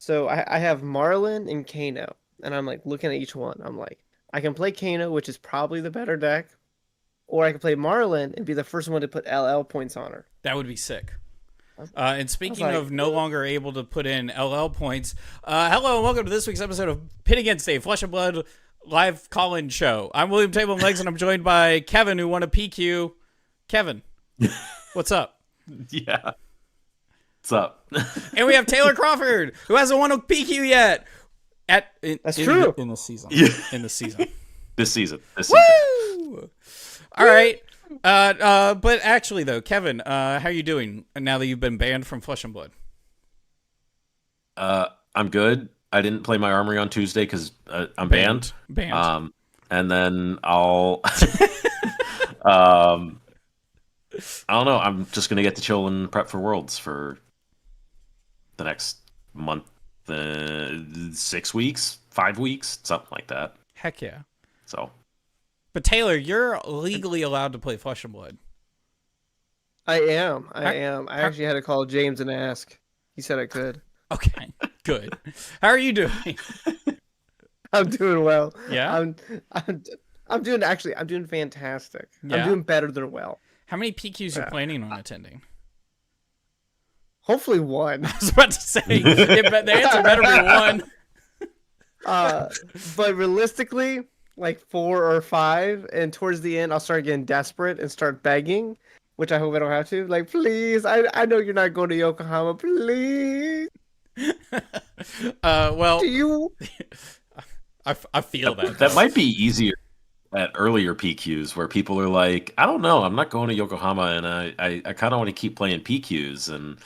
So I have Marlin and Kano, and I'm like looking at each one. I'm like, I can play Kano, which is probably the better deck, or I can play Marlin and be the first one to put LL points on her. That would be sick. I was, And I was speaking like, of no longer able to put in LL points, hello and welcome to this week's episode of Pit Against a Flesh and Blood live call-in show. I'm William Table and Legs, and I'm joined by Kevin, who won a PQ. Kevin, what's up? Yeah. What's up? And we have Taylor Crawford, who hasn't won a PQ yet. That's true. In the season. Yeah. In the season. This season. Woo! All right. But actually, though, Kevin, how are you doing now that you've been banned from Flesh and Blood? I'm good. I didn't play my armory on Tuesday because I'm banned. Banned. And then I'll I don't know. I'm just gonna get to chill and prep for Worlds for the next month, 6 weeks, 5 weeks, something like that. Heck yeah. So, But Taylor, you're legally allowed to play Flesh and Blood. I am. I actually had to call James and ask. He said I could. Okay, good. How are you doing? I'm doing well. Yeah? I'm doing fantastic. Yeah? I'm doing better than well. How many PQs are you planning on attending? Hopefully one. I was about to say, the answer better be one. But realistically, like 4 or 5, and towards the end, I'll start getting desperate and start begging, which I hope I don't have to. Like, please, I know you're not going to Yokohama, please. Well, Do you? I feel that. that might be easier at earlier PQs where people are like, I don't know, I'm not going to Yokohama, and I kind of want to keep playing PQs, and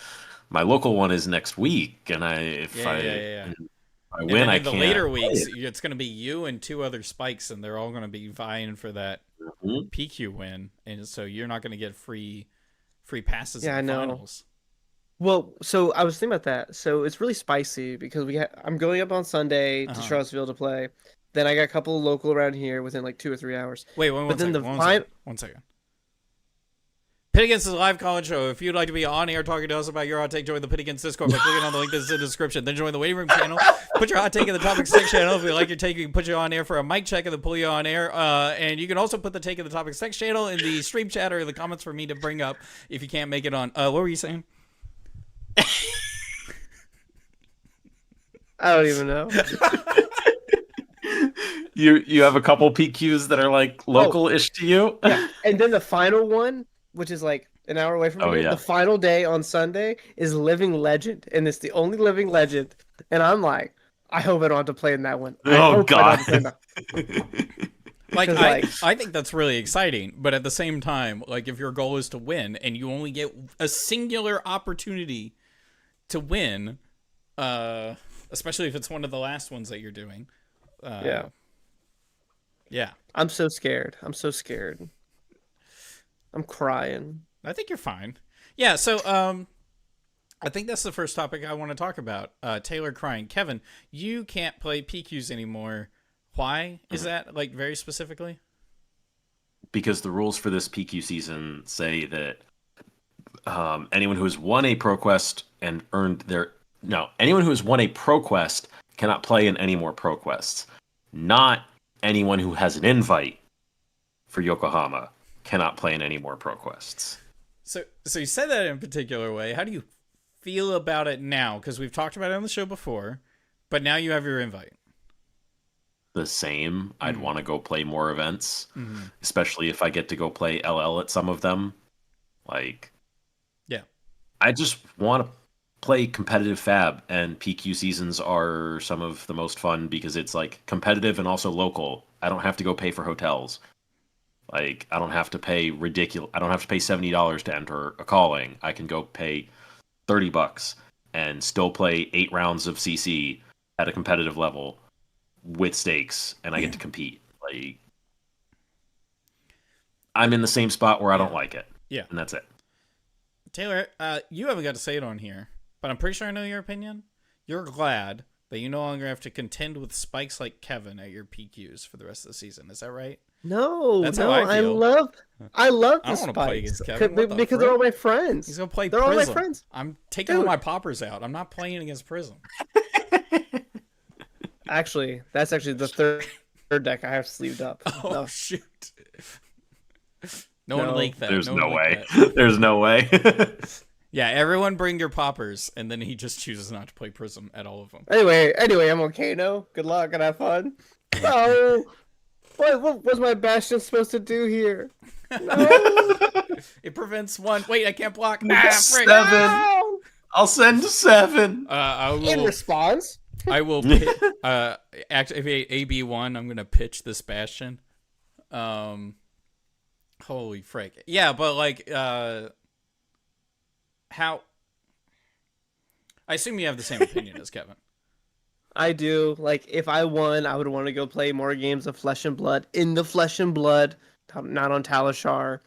my local one is next week, and if I win, I in the can't later play weeks, it. it's going to be you and 2 other spikes, and they're all going to be vying for that Mhm. PQ win, and so you're not going to get free passes Yeah, in the I know. finals. Well, so I was thinking about that. So it's really spicy because I'm going up on Sunday to Uh-huh. Charlottesville to play. Then I got a couple local around here within like 2 or 3 hours. Wait, But then the one second. Pit Against is a live call-in show. If you'd like to be on air talking to us about your hot take, join the Pit Against Discord by clicking on the link that's in the description. Then join the waiting room channel. Put your hot take in the topic section channel. If we like your take, we can put you on air for a mic check and then pull you on air. And you can also put the take in the topic section channel in the stream chat or the comments for me to bring up if you can't make it on. What were you saying? I don't even know. You have a couple PQs that are like local-ish to you. Yeah. And then the final one, which is like an hour away from Oh, here, yeah. the final day on Sunday is Living Legend, and it's the only Living Legend. And I'm like, I hope I don't have to play in that one. I Oh, hope I don't have to play in God. that- Like, 'Cause, I think that's really exciting, but at the same time, like if your goal is to win and you only get a singular opportunity to win, especially if it's one of the last ones that you're doing, yeah, I'm so scared. I'm so scared. I'm crying. I think you're fine. Yeah, so I think that's the first topic I want to talk about. Taylor crying. Kevin, you can't play PQs anymore. Why is that, like, very specifically? Because the rules for this PQ season say that anyone who has won a ProQuest and earned anyone who has won a ProQuest cannot play in any more ProQuests. Not anyone who has an invite for Yokohama cannot play in any more ProQuests. So you said that in a particular way. How do you feel about it now? Because we've talked about it on the show before, but now you have your invite. The same. I'd want to go play more events, Mm-hmm. especially if I get to go play LL at some of them. Like, Yeah. I just want to play competitive fab, and PQ seasons are some of the most fun because it's like competitive and also local. I don't have to go pay for hotels. Like, I don't have to pay I don't have to pay $70 to enter a calling. I can go pay $30 and still play 8 rounds of CC at a competitive level with stakes, and I get to compete. Like, I'm in the same spot where I don't like it. Yeah. And that's it. Taylor, you haven't got to say it on here, but I'm pretty sure I know your opinion. You're glad that you no longer have to contend with spikes like Kevin at your PQs for the rest of the season. Is that right? No, That's no, how I feel. I love I the don't wanna play spikes against Kevin. What the because they're frick? all my friends. He's gonna play They're all my Prism. friends. I'm taking all Dude. my poppers out. I'm not playing against Prism. Actually, that's actually the third deck I have sleeved up. Oh No. shoot! No one leaked that. There's no no one way. leaked that. There's no way. Yeah, everyone bring your poppers, and then he just chooses not to play Prism at all of them. Anyway, I'm okay now. Good luck and have fun. No. What was my Bastion supposed to do here? No. It prevents one. Wait, I can't block. Seven. No. I'll send 7. I In will. response. I will. Activate AB1. I'm gonna pitch this Bastion. Holy frick! Yeah, but like, how? I assume you have the same opinion as Kevin. I do. Like, if I won, I would want to go play more games of Flesh and Blood in the Flesh and Blood, not on Talishar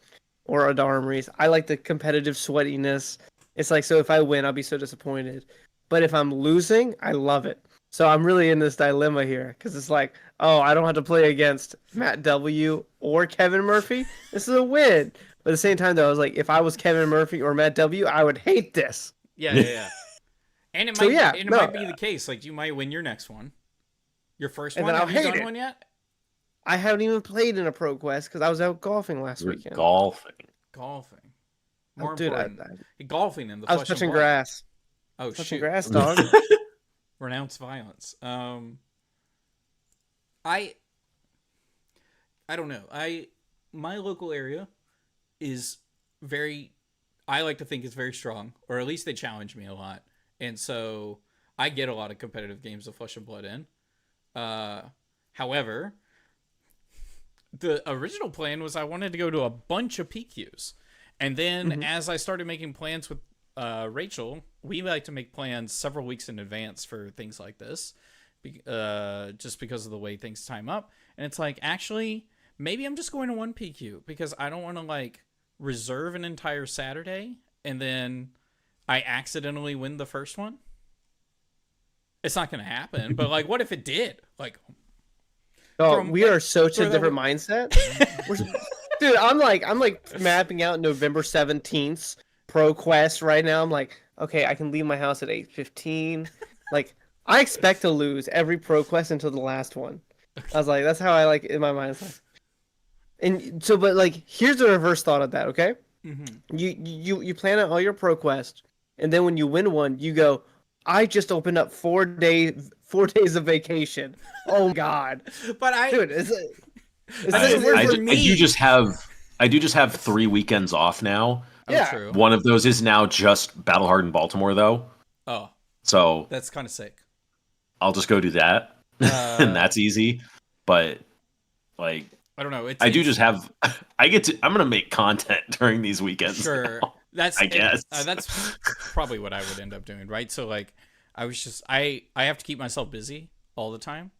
or Adarmaries. I like the competitive sweatiness. It's like, so if I win, I'll be so disappointed. But if I'm losing, I love it. So I'm really in this dilemma here because it's like, oh, I don't have to play against Matt W. or Kevin Murphy. This is a win. But at the same time, though, I was like, if I was Kevin Murphy or Matt W., I would hate this. Yeah. And it So, might, yeah, it no. might be the case. Like, you might win your next one. Your first And one. then I'll Have you hate done it. one yet? I haven't even played in a Pro Quest because I was out golfing last weekend. Golfing. Golfing. More Dude, important. Golfing in the I was Flesh and touching Blood. grass. Oh, Touching shoot. grass, dog. Renounce violence. I don't know. My local area is very, I like to think it's very strong, or at least they challenge me a lot. And so I get a lot of competitive games of Flesh and Blood in. However, the original plan was I wanted to go to a bunch of PQs. And then as I started making plans with Rachel, we like to make plans several weeks in advance for things like this, just because of the way things time up. And it's like, actually, maybe I'm just going to one PQ because I don't want to like reserve an entire Saturday and then I accidentally win the first one. It's not going to happen, but like, what if it did? Like, Oh, we are such a different mindset. Dude, I'm like mapping out November 17th Pro Quest right now. I'm like, okay, I can leave my house at 8:15. Like, I expect to lose every Pro Quest until the last one. I was like, that's how I like it in my mind. And so, but like, here's the reverse thought of that. Okay, you plan out all your Pro Quest, and then when you win one, you go, I just opened up 4 days of vacation. Oh God, but dude, I do just have 3 weekends off now. yeah. True. One of those is now just Battle Hardened Baltimore, though. Oh, So that's kind of sick. I'll just go do that, and that's easy. But like, I don't know. I do just have. I'm gonna make content during these weekends. Sure. now. That's I guess. that's probably what I would end up doing, right? So like, I have to keep myself busy all the time,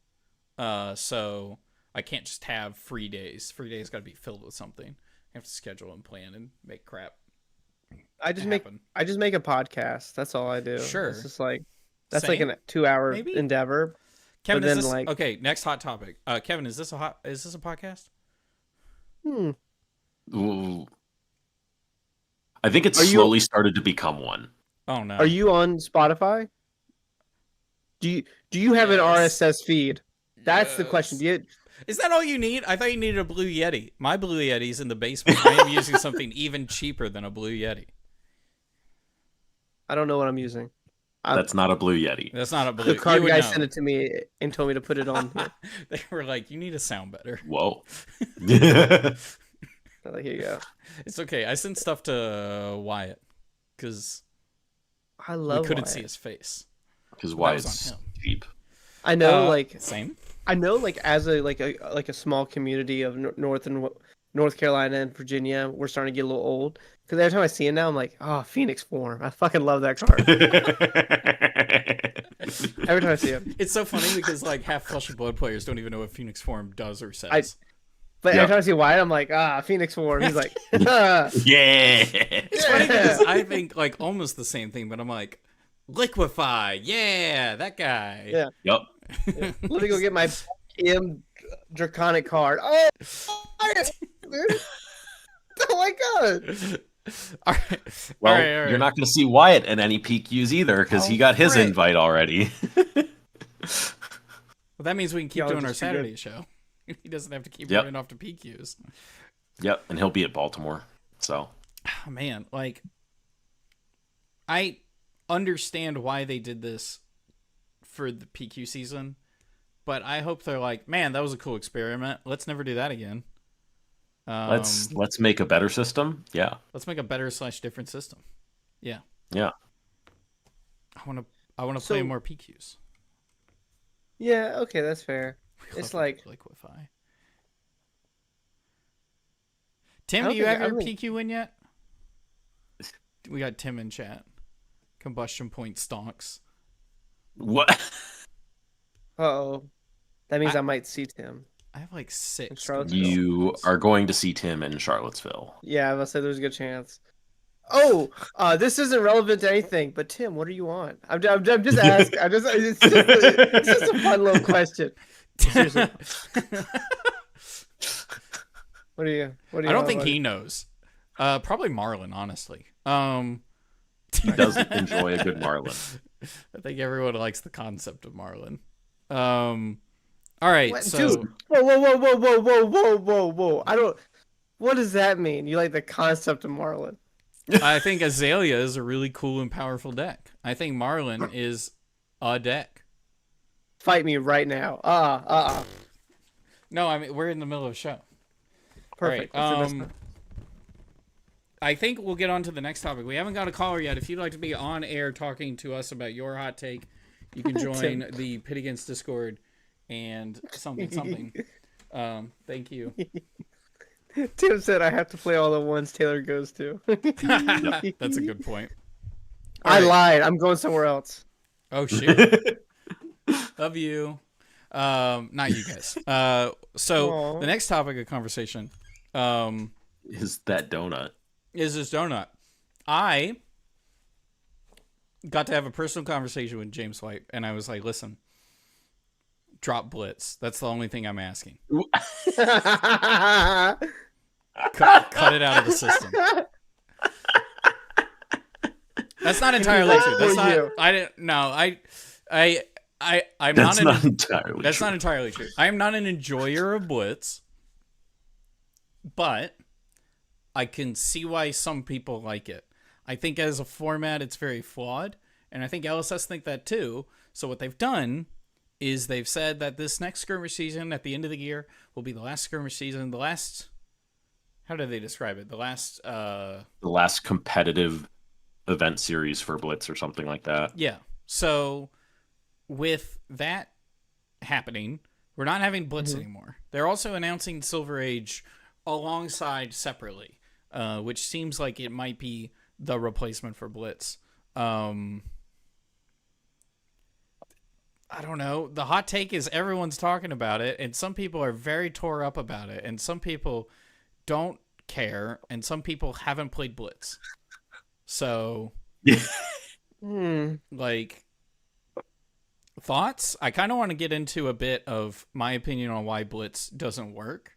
so I can't just have free days. Free days got to be filled with something. I have to schedule and plan and make crap. I just make a podcast. That's all I do. Sure. It's just like that's Same. like a 2-hour Maybe. endeavor. Kevin, But is then, this like- okay? Next hot topic. Kevin, is this a podcast? Ooh. I think it's Are you- slowly started to become one. Oh no. Are you on Spotify? Do you have an Yes. RSS feed? That's the question. Yes. Is that all you need? I thought you needed a Blue Yeti. My Blue Yeti's in the basement. I am using something even cheaper than a Blue Yeti. I don't know what I'm using. That's not a Blue Yeti. That's not a Blue. The card you would guy know. sent it to me and told me to put it on here. They were like, "You need to sound better." Whoa. I'm like, here you go. It's okay. I sent stuff to Wyatt because I love. we couldn't Wyatt. see his face. Because That why was it's on him. cheap. I know, Same. I know, like as a small community of North Carolina and Virginia, we're starting to get a little old. Because every time I see it now, I'm like, oh, Phoenix Form. I fucking love that card. Every time I see it. It's so funny because like half Flesh and Blood players don't even know what Phoenix Form does or says. But Yeah. every time I see Wyatt, I'm like, Phoenix Form. He's like, ah. Yeah. It's funny because I think like almost the same thing, but I'm like, Liquefy, yeah, that guy. Yeah. Yep. Let me go get my M Draconic card. Oh, Wyatt, dude. Oh my god. All right. Well, all right. you're not going to see Wyatt in any PQs either because he got his frick. invite already. that means we can keep Y'all doing our just too Saturday good. show. He doesn't have to keep Yep. running off to PQs. Yep, and he'll be at Baltimore. So, Oh, man, like, I understand why they did this for the PQ season, but I hope they're like, man, that was a cool experiment. Let's never do that again. let's make a better system. Yeah. Let's make a better / different system. Yeah. Yeah. I want to play more PQs. Yeah, okay, that's fair. We It's love like Liquify. Tim, do you have your PQ win yet? We got Tim in chat. Combustion point stonks. What? Uh-oh. That means I might see Tim. I have like 6. Charlottesville. You are going to see Tim in Charlottesville. Yeah, I was say there's a good chance. Oh, this isn't relevant to anything, but Tim, what are you on? I'm just asking. It's just a fun little question. Seriously. What are you? I don't think he knows. Probably Marlin, honestly. He doesn't enjoy a good Marlin. I think everyone likes the concept of Marlin. All right, What? so Dude, whoa! I don't. What does that mean? You like the concept of Marlin? I think Azalea is a really cool and powerful deck. I think Marlin is a deck. Fight me right now. No, I mean we're in the middle of a show. Perfect. All right, I think we'll get on to the next topic. We haven't got a caller yet. If you'd like to be on air talking to us about your hot take, you can join the Pit Against Discord and something. Thank you. Tim said I have to play all the ones Taylor goes to. That's a good point. I lied. I'm going somewhere else. Oh shit. Love you. Not you guys. So Aww. the next topic of conversation Is that donut? is this donut. I got to have a personal conversation with James White, and I was like, listen, drop Blitz. That's the only thing I'm asking. Cut it out of the system. That's not entirely true. That's not. I didn't. No. I'm That's not entirely. That's true. not entirely true. I am not an enjoyer of Blitz, but I can see why some people like it. I think as a format, it's very flawed, and I think LSS think that too. So what they've done is they've said that this next skirmish season at the end of the year will be the last skirmish season. The last. How do they describe it? The last competitive event series for Blitz or something like that. Yeah. So with that happening, we're not having Blitz anymore. They're also announcing Silver Age alongside separately, which seems like it might be the replacement for Blitz. I don't know. The hot take is everyone's talking about it, and some people are very tore up about it, and some people don't care, and some people haven't played Blitz. So, like, thoughts? I kind of want to get into a bit of my opinion on why Blitz doesn't work.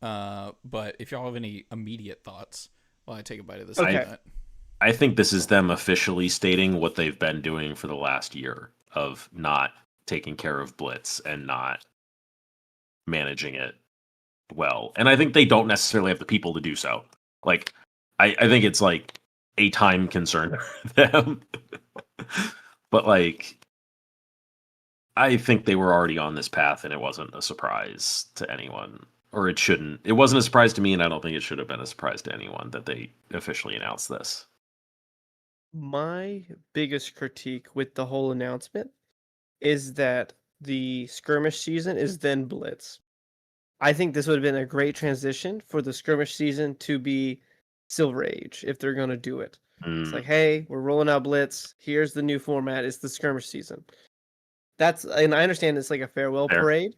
But if y'all have any immediate thoughts while I take a bite of this donut. I think this is them officially stating what they've been doing for the last year of not taking care of Blitz and not managing it well. And I think they don't necessarily have the people to do so. Like, I think it's like a time concern for them. But like, I think they were already on this path and it wasn't a surprise to anyone. Or it shouldn't. It wasn't a surprise to me, and I don't think it should have been a surprise to anyone that they officially announced this. My biggest critique with the whole announcement is that the skirmish season is then Blitz. I think this would have been a great transition for the skirmish season to be Silver Age if they're going to do it. It's like, hey, we're rolling out Blitz. Here's the new format. It's the skirmish season. And I understand it's like a farewell parade,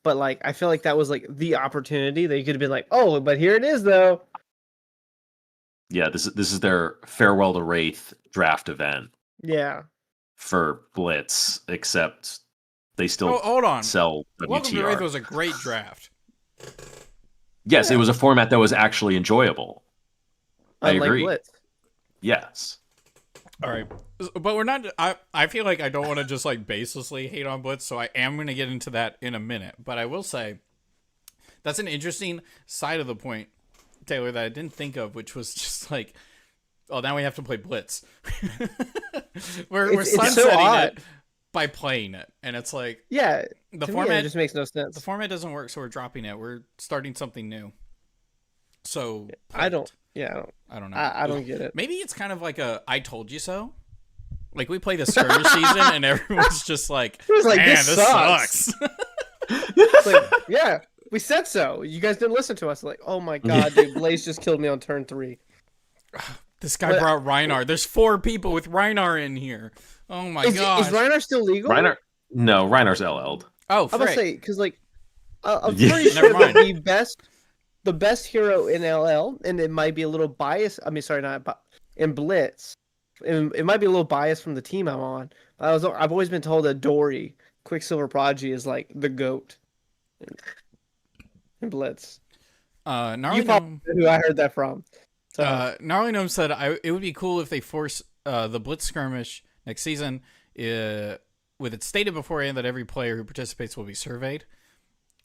but like I feel like that was like the opportunity. They could have been like, oh, but here it is though. Yeah, this is their farewell to Wraith draft event. Yeah. For Blitz, except they still hold on. Sell WTR. Welcome to Wraith was a great draft. Yes, it was a format that was actually enjoyable. Unlike I agree. Blitz. Yes. All right, but we're not. I feel like I don't want to just like baselessly hate on Blitz, so I am going to get into that in a minute. But I will say that's an interesting side of the point, Taylor, that I didn't think of, which was just like, oh, now we have to play Blitz. we're sunsetting it by playing it, and it's like, yeah, the format just makes no sense. The format doesn't work, so we're dropping it. We're starting something new. So I don't know. I don't get it. Maybe it's kind of like a "I told you so." Like we play the skirmish season, and everyone's just like, "Man, this sucks." It's like, yeah, we said so. You guys didn't listen to us. Like, oh my god, dude, Blaze just killed me on turn 3. This guy brought Reinar. There's 4 people with Reinar in here. Oh my god. Is Reinar still legal? No, Reinar's LL'd. Oh, I'm gonna say because like I'm Yeah. pretty sure that the best hero in LL, and it might be a little biased. I mean, sorry, not in Blitz. It might be a little biased from the team I'm on. I've always been told that Dory, Quicksilver Prodigy, is like the GOAT in Blitz. Gnarly You probably know who I heard that from. So. Gnarly Gnome said it would be cool if they force the Blitz skirmish next season with it stated beforehand that every player who participates will be surveyed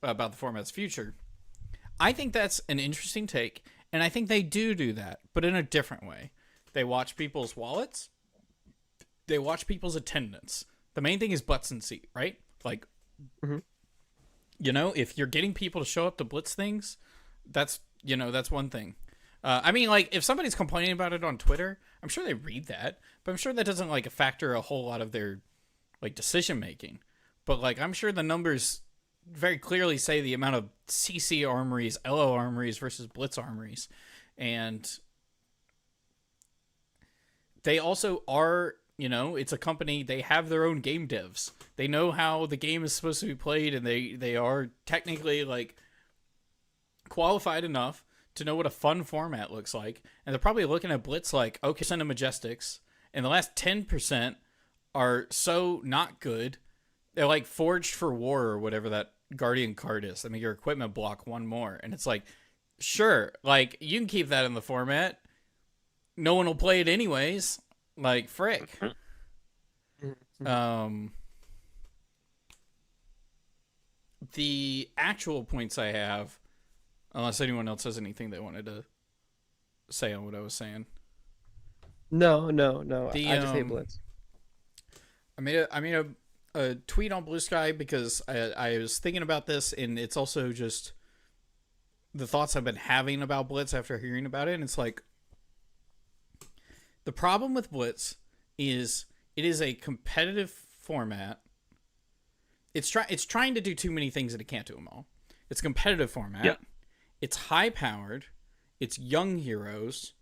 about the format's future. I think that's an interesting take, and I think they do that, but in a different way. They watch people's wallets. They watch people's attendance. The main thing is butts in seat, right? Like, you know, if you're getting people to show up to Blitz things, that's one thing. I mean, like, if somebody's complaining about it on Twitter, I'm sure they read that, but I'm sure that doesn't, like, factor a whole lot of their, like, decision-making. But, like, I'm sure the numbers very clearly say the amount of CC armories, LO armories versus Blitz armories. And they also are, you know, it's a company, they have their own game devs. They know how the game is supposed to be played, and they are technically, like, qualified enough to know what a fun format looks like. And they're probably looking at Blitz like, okay, percent of Majestics, and the last 10% are so not good. They're like Forged for War or whatever that Guardian card is. I mean, your equipment block 1 more. And it's like, sure, like, you can keep that in the format. No one will play it anyways. Like, frick. The actual points I have, unless anyone else has anything they wanted to say on what I was saying. No. I just hate Blitz. I made a tweet on Bluesky because I was thinking about this, and it's also just the thoughts I've been having about Blitz after hearing about it. And it's like, the problem with Blitz is it is a competitive format. It's trying to do too many things, and it can't do them all. It's a competitive format. Yeah. It's high powered. It's young heroes,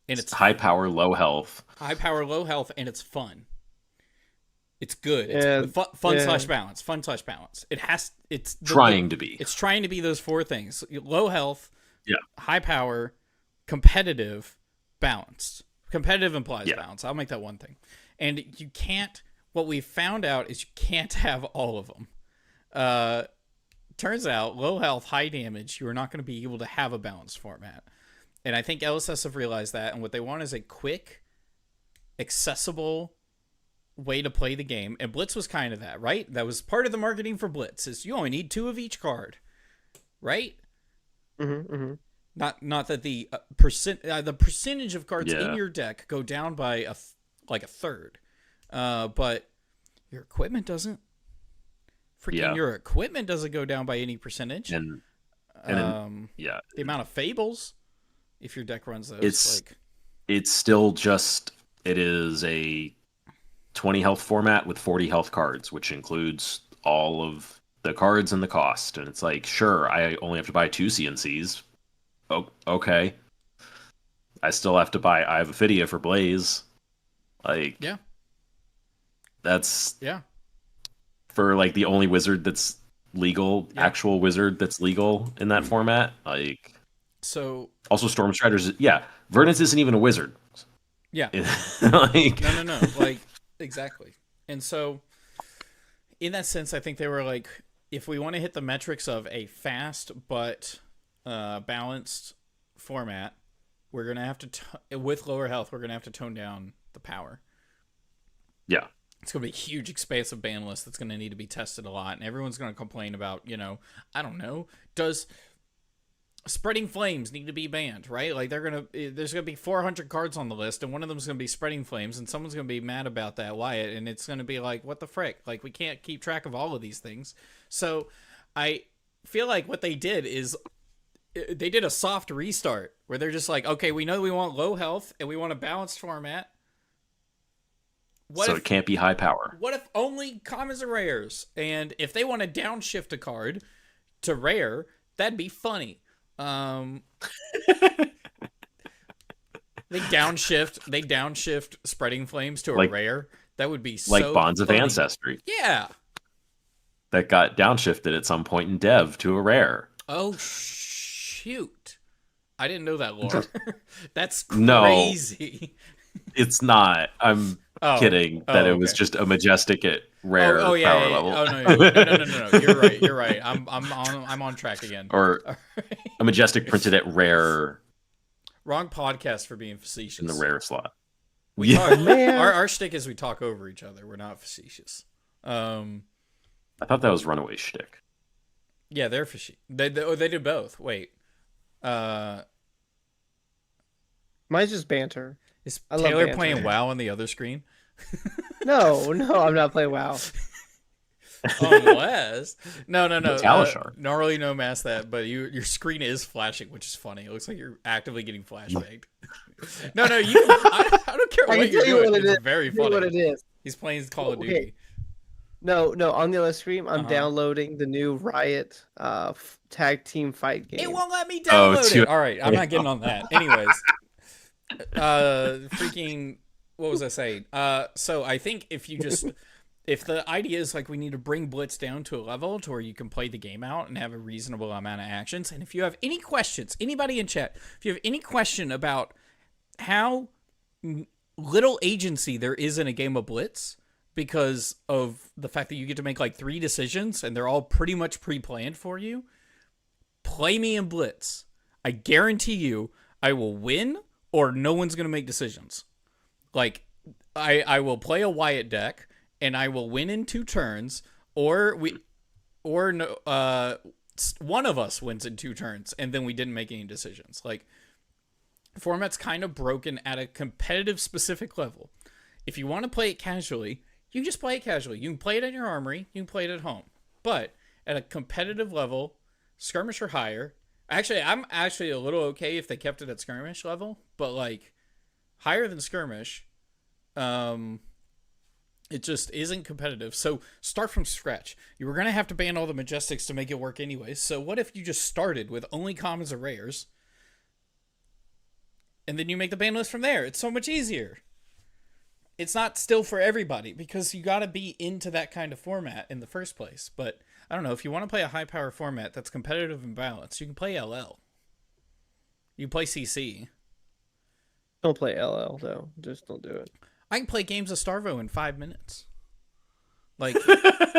and it's high power, low health. High power, low health, and it's fun. It's good. It's fun/balance. Fun/balance. It's trying to be. It's trying to be those 4 things: low health, yeah, high power, competitive, balanced. Competitive implies balance. I'll make that one thing. And you can't. What we found out is you can't have all of them. Turns out, low health, high damage, you are not going to be able to have a balanced format. And I think LSS have realized that, and what they want is a quick, accessible way to play the game. And Blitz was kind of that, right? That was part of the marketing for Blitz, is you only need 2 of each card, right? Not that the percentage of cards in your deck go down by a third, but your equipment doesn't. Your equipment doesn't go down by any percentage. And the amount of fables, if your deck runs those, it's still just, it is a 20 health format with 40 health cards, which includes all of the cards and the cost. And it's like, sure, I only have to buy 2 CNCs. Oh, okay. I still have to buy I have Ophidia for Blaze. Like, that's for like the only wizard that's legal, actual wizard that's legal in that format. Like, so also Storm Striders. Yeah, Verdance isn't even a wizard. Yeah, like, no, like, exactly. And so, in that sense, I think they were like, if we want to hit the metrics of a fast but balanced format, we're gonna have to with lower health, we're gonna have to tone down the power. Yeah. It's going to be a huge, expansive ban list that's going to need to be tested a lot, and everyone's going to complain about, I don't know, does Spreading Flames need to be banned, right? Like, there's going to be 400 cards on the list, and one of them is going to be Spreading Flames, and someone's going to be mad about that, Wyatt, and it's going to be like, what the frick? Like, we can't keep track of all of these things. So I feel like what they did is they did a soft restart where they're just like, okay, we know we want low health and we want a balanced format. It can't be high power. What if only commons and rares? And if they want to downshift a card to rare, that'd be funny. They downshift Spreading Flames to a rare. That would be so like Bonds funny. of Ancestry. Yeah. That got downshifted at some point in Dev to a rare. Oh, shoot. I didn't know that lore. That's No, crazy. It's not. I'm kidding that it was just a Majestic at rare power level. Oh, no. You're right. I'm on track again. Or a Majestic printed at rare. Wrong podcast for being facetious. In the rare slot. Our shtick is we talk over each other. We're not facetious. I thought that was Runaway shtick. Yeah, they're facetious. They did both. Wait. Mine's just banter. Is Taylor playing WoW on the other screen? No, I'm not playing WoW. Unless no. Talishar. No mask that, but your screen is flashing, which is funny. It looks like you're actively getting flashbanged. No, I don't care what you're doing. It's very funny. What it is. He's playing Call of Duty. No, on the other screen, I'm downloading the new Riot tag team fight game. It won't let me download it. All right, I'm not getting on that. Anyways, freaking, what was I saying? So I think if the idea is like we need to bring Blitz down to a level to where you can play the game out and have a reasonable amount of actions, and if you have any questions, anybody in chat, if you have any question about how little agency there is in a game of Blitz, because of the fact that you get to make like 3 decisions and they're all pretty much pre-planned for you, play me in Blitz. I guarantee you I will win or no one's going to make decisions. Like, I will play a Wyatt deck and I will win in 2 turns, or one of us wins in 2 turns and then we didn't make any decisions. Like, format's kind of broken at a competitive specific level. If you want to play it casually, you can just play it casually. You can play it in your armory. You can play it at home. But at a competitive level, skirmish or higher. Actually, I'm actually a little okay if they kept it at skirmish level. But, like, higher than skirmish, it just isn't competitive. So start from scratch. You were going to have to ban all the Majestics to make it work anyways. So what if you just started with only commons or rares? And then you make the ban list from there. It's so much easier. It's not still for everybody because you got to be into that kind of format in the first place. But I don't know, if you want to play a high power format that's competitive and balanced, you can play LL. You play CC. Don't play LL though. Just don't do it. I can play games of Starvo in 5 minutes. Like,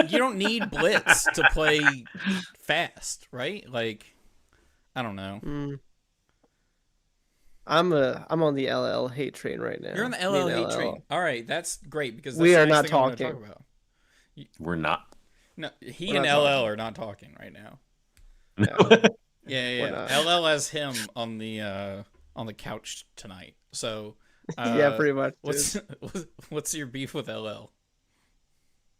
you don't need Blitz to play fast, right? Like, I don't know. I'm on the LL hate train right now. You're on the LL hate train. All right, that's great because that's we are the next not thing I'm talking. gonna talk about. We're not. No, he We're and not LL talking. are not talking right now. No. Yeah. LL has him on the couch tonight. So Yeah, pretty much. What's your beef with LL?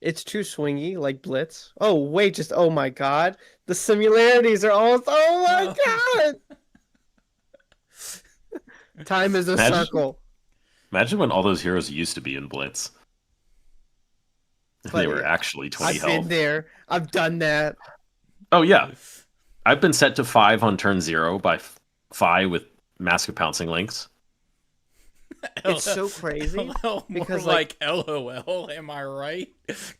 It's too swingy, like Blitz. Oh wait, oh my god, the similarities are all. Oh my god. Time is a circle. Imagine when all those heroes used to be in Blitz. They were actually 20 health. I've been there. I've done that. Oh, yeah. I've been set to 5 on turn 0 by Fi with Mask of Pouncing Links. It's so crazy. Because like LOL, am I right?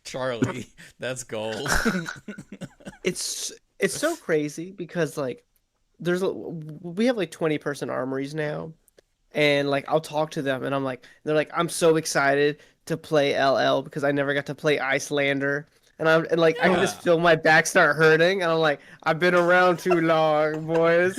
Charlie, that's gold. It's so crazy because like we have like 20-person armories now. And like I'll talk to them and they're like, I'm so excited to play LL because I never got to play Icelander. and like I can just feel my back start hurting, and I'm like, I've been around too long, boys.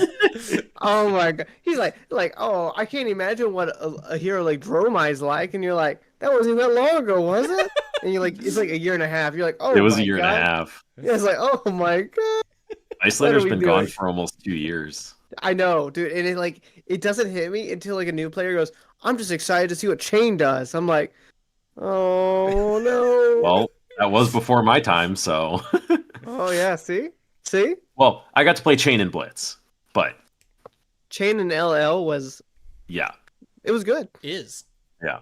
Oh my god. He's like, oh, I can't imagine what a hero like Dromi's like, and you're like, that wasn't even that long ago, was it? And you're like, it's like a year and a half. You're like, oh, it was my a year god. and a half. Yeah, it's like, oh my god. Icelander's been gone for almost 2 years. I know, dude, and it doesn't hit me until like a new player goes, I'm just excited to see what Chain does. I'm like, oh no. Well, that was before my time, so. Oh yeah, see? Well, I got to play Chain and Blitz, but Chain and LL was. Yeah. It was good. Is. Yeah.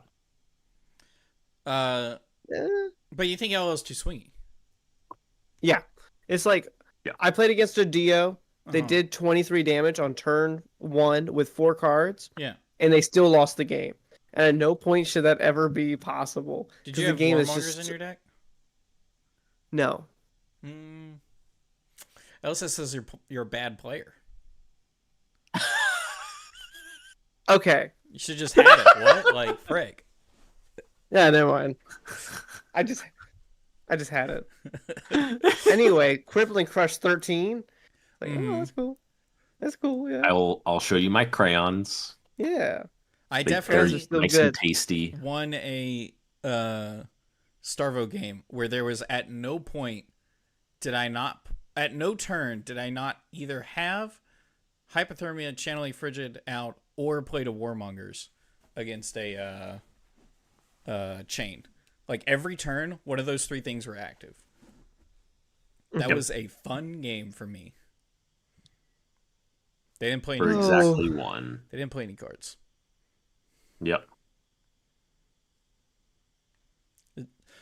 But you think LL is too swingy? Yeah, it's like I played against a Dio. They did 23 damage on turn 1 with 4 cards. Yeah. And they still lost the game. And at no point should that ever be possible. Did you have Warmongers in your deck? No. Elsa says you're a bad player. Okay. You should just have it. What? Like, frick. Yeah, never mind. I just had it. Anyway, Crippling Crush 13. Like, oh, that's cool. That's cool. Yeah. I'll show you my crayons. Yeah. I definitely nice and tasty. Won a Starvo game where there was at no point at no turn did I not either have Hypothermia, Channeling Frigid out, or played a Warmongers against a Chain. Like every turn, one of those 3 things were active. That was a fun game for me. They didn't play any exactly one. They didn't play any cards. Yep.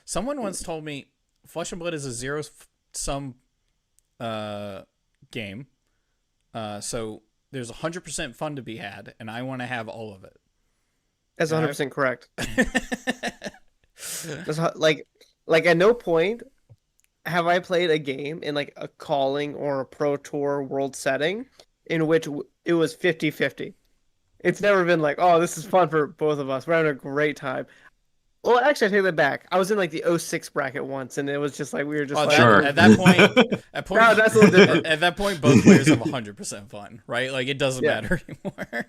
Someone once told me Flesh and Blood is a zero-sum game. So there's 100% fun to be had, and I want to have all of it. That's 100% correct. Like at no point have I played a game in like a calling or a Pro Tour world setting in which it was 50-50. It's never been like, oh, this is fun for both of us. We're having a great time. Well, actually, I take that back. I was in like the 06 bracket once, and it was just like we were just sure. At that point, no, that's a little different. At that point, both players have 100% fun, right? Like it doesn't matter anymore.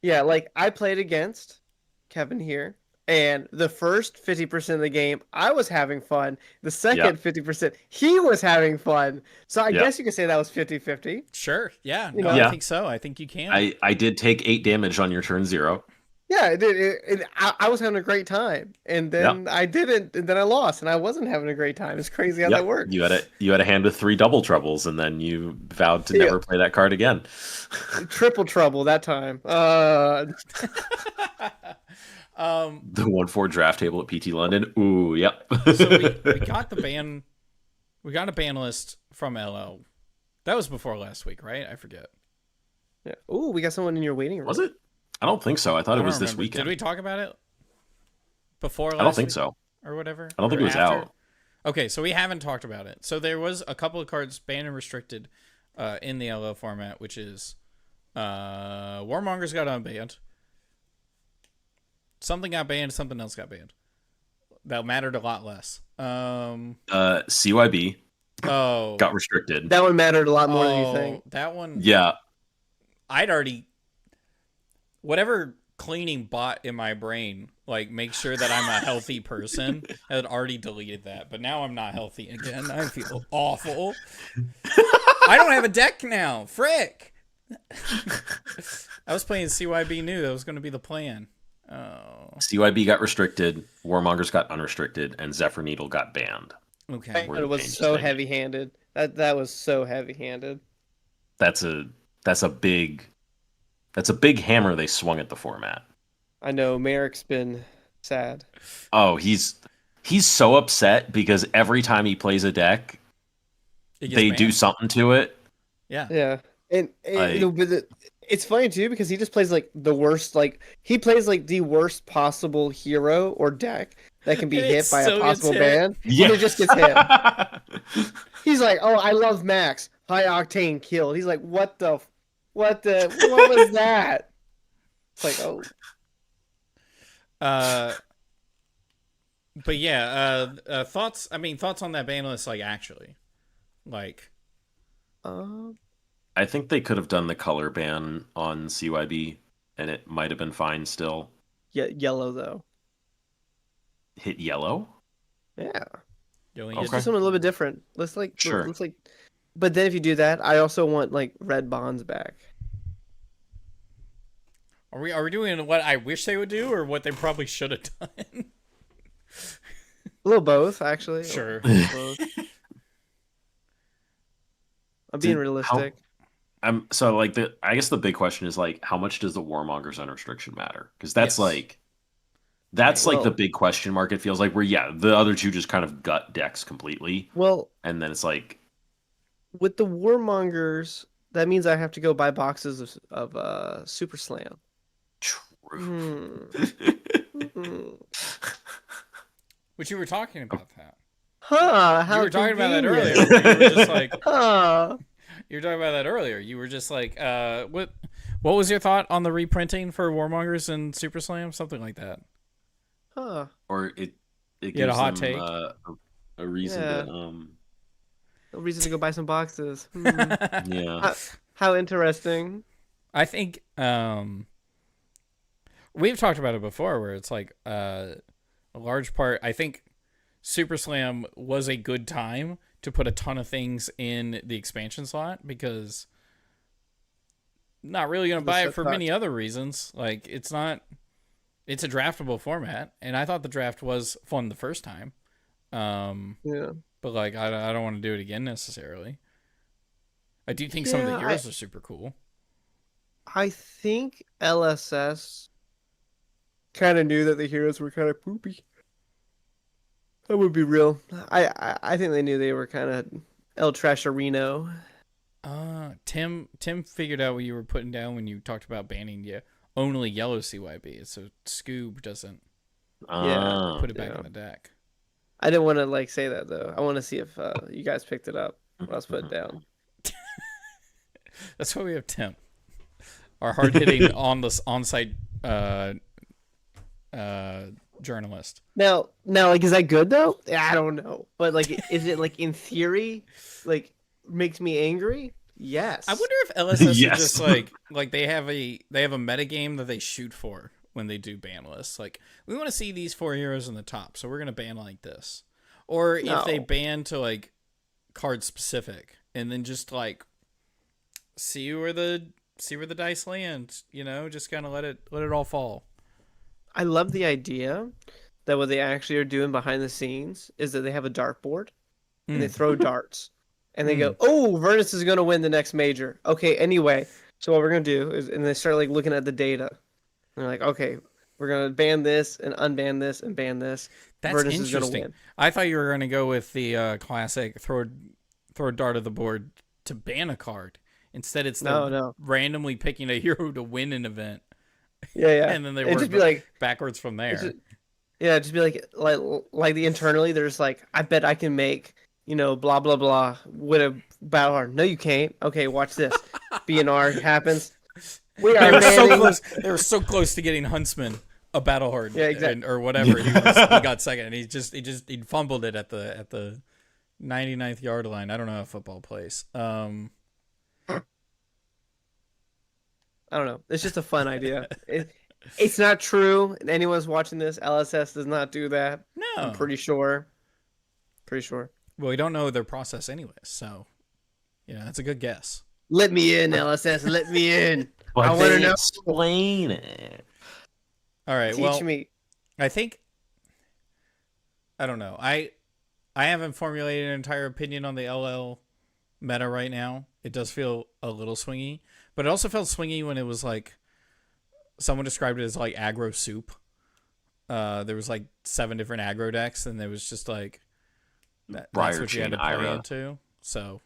Yeah, like I played against Kevin here, and the first 50% of the game, I was having fun. The second 50%, he was having fun. So I guess you could say that was 50-50. Sure. Yeah. You no, know? I think so. I think you can. I did take 8 damage on your turn 0. Yeah, it did. I was having a great time, and then I didn't, and then I lost, and I wasn't having a great time. It's crazy how that works. You had a hand with 3 double troubles, and then you vowed to never play that card again. Triple trouble that time. The 1/4 draft table at PT London. Ooh, yep. So we got the ban. We got a ban list from LL. That was before last week, right? I forget. Yeah. Ooh, we got someone in your waiting room. Was it? I don't think so. I thought it was this weekend. Did we talk about it before last week? I don't think so. Or whatever? I don't think it was out. Okay, so we haven't talked about it. So there was a couple of cards banned and restricted in the LO format, which is Warmongers got unbanned. Something got banned, something else got banned. That mattered a lot less. CYB got restricted. That one mattered a lot more than you think. That one... Yeah. I'd already... Whatever cleaning bot in my brain, like, make sure that I'm a healthy person, I had already deleted that. But now I'm not healthy again. I feel awful. I don't have a deck now. Frick! I was playing CYB new. That was going to be the plan. Oh. CYB got restricted, Warmongers got unrestricted, and Zephyr Needle got banned. Okay. It was so heavy-handed. That was so heavy-handed. That's a big hammer they swung at the format. I know Merrick's been sad. Oh, he's so upset because every time he plays a deck, they do something to it. Yeah. Yeah. And it's funny too because he just plays like the worst, like he plays like the worst possible hero or deck that can be hit by a possible ban. Yeah. And it just gets hit. He's like, oh, I love Max. High octane kill. He's like, what was that? It's like, oh. But yeah, thoughts. I mean, thoughts on that ban list, like actually, like. I think they could have done the color ban on CYB, and it might have been fine still. Yeah, yellow though. Hit yellow. Yeah. Okay. Let's do something a little bit different. Let's like Sure. Let's like. But then if you do that, I also want like red bonds back. Are we doing what I wish they would do, or what they probably should have done? A little both, actually. Sure. Both. I'm being realistic. So like I guess the big question is like, how much does the Warmongers unrestriction matter? Because that's like the big question mark. It feels like where the other two just kind of gut decks completely. Well, and then it's like with the Warmongers, that means I have to go buy boxes of Super Slam. True. Which you were talking about that. Huh? How you were talking about that earlier. convenient. You were just like, Huh? you were talking about that earlier. You were just like, what was your thought on the reprinting for Warmongers and Super Slam? Something like that. Huh? Or it gives had a hot them, take? a reason to A reason to go buy some boxes. yeah. How interesting. I think we've talked about it before, where it's like a large part. I think Super Slam was a good time to put a ton of things in the expansion slot, because not really going to buy it for many other reasons. Like it's a draftable format, and I thought the draft was fun the first time. Yeah. But like I don't want to do it again necessarily. I do think some of the heroes are super cool. I think LSS kind of knew that the heroes were kind of poopy. That would be real. I think they knew they were kind of El Trasherino. Tim figured out what you were putting down when you talked about banning only yellow CYB, so Scoob doesn't put it back in the deck. I didn't want to like say that though. I want to see if you guys picked it up when I was putting down. That's why we have Tim, our hard hitting on-site journalist. Now, like, is that good though? I don't know, but like, is it like in theory, like, makes me angry? Yes. I wonder if LSS is Yes. just like they have a metagame that they shoot for when they do ban lists. Like, we want to see these 4 heroes in the top, so we're gonna ban like this. Or if they ban to like card specific, and then just like see where the dice land. Just kind of let it all fall. I love the idea that what they actually are doing behind the scenes is that they have a dartboard and they throw darts and they go, "Oh, Vernus is going to win the next major." Okay, anyway, so what we're going to do is, and they start like looking at the data. And they're like, "Okay, we're going to ban this and unban this and ban this." That's Vernus interesting. is gonna win. I thought you were going to go with the classic throw a dart at the board to ban a card. Instead, it's randomly picking a hero to win an event. Yeah. And then they work just be like backwards from there. Just be like the internally, there's like, I bet I can make, blah, blah, blah with a battle hard. No, you can't. Okay, watch this. BNR happens. They were so close to getting Huntsman a battle hard. Yeah, exactly. Or whatever. He got second, and he fumbled it at the 99th yard line. I don't know how football plays. I don't know. It's just a fun idea. It's not true. And anyone's watching this, LSS does not do that. No. I'm pretty sure. Well, we don't know their process anyways, so that's a good guess. Let me in, LSS. Let me in. I want to know. Explain it. All right. Teach me. I think. I don't know. I haven't formulated an entire opinion on the LL meta right now. It does feel a little swingy. But it also felt swingy when it was like, someone described it as like aggro soup. There was like 7 different aggro decks, and there was just like, that's what you had to play into. So,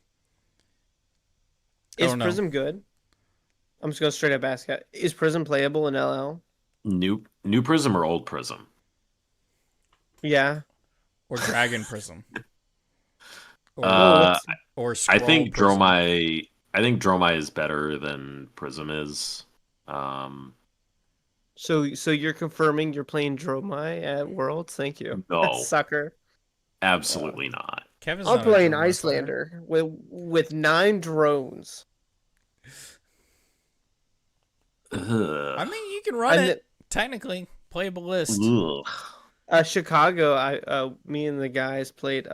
is Prism good? I'm just going straight up ask. Is Prism playable in LL? New Prism or old Prism? Yeah. Or Dragon Prism. Or I think Dromai is better than Prism is. So you're confirming you're playing Dromai at Worlds? Thank you. No. Sucker. Absolutely not. Kevin's I'm not a playing Dromai player. Icelander with 9 drones. I mean, you can run it technically. Playable list. Chicago. Me and the guys played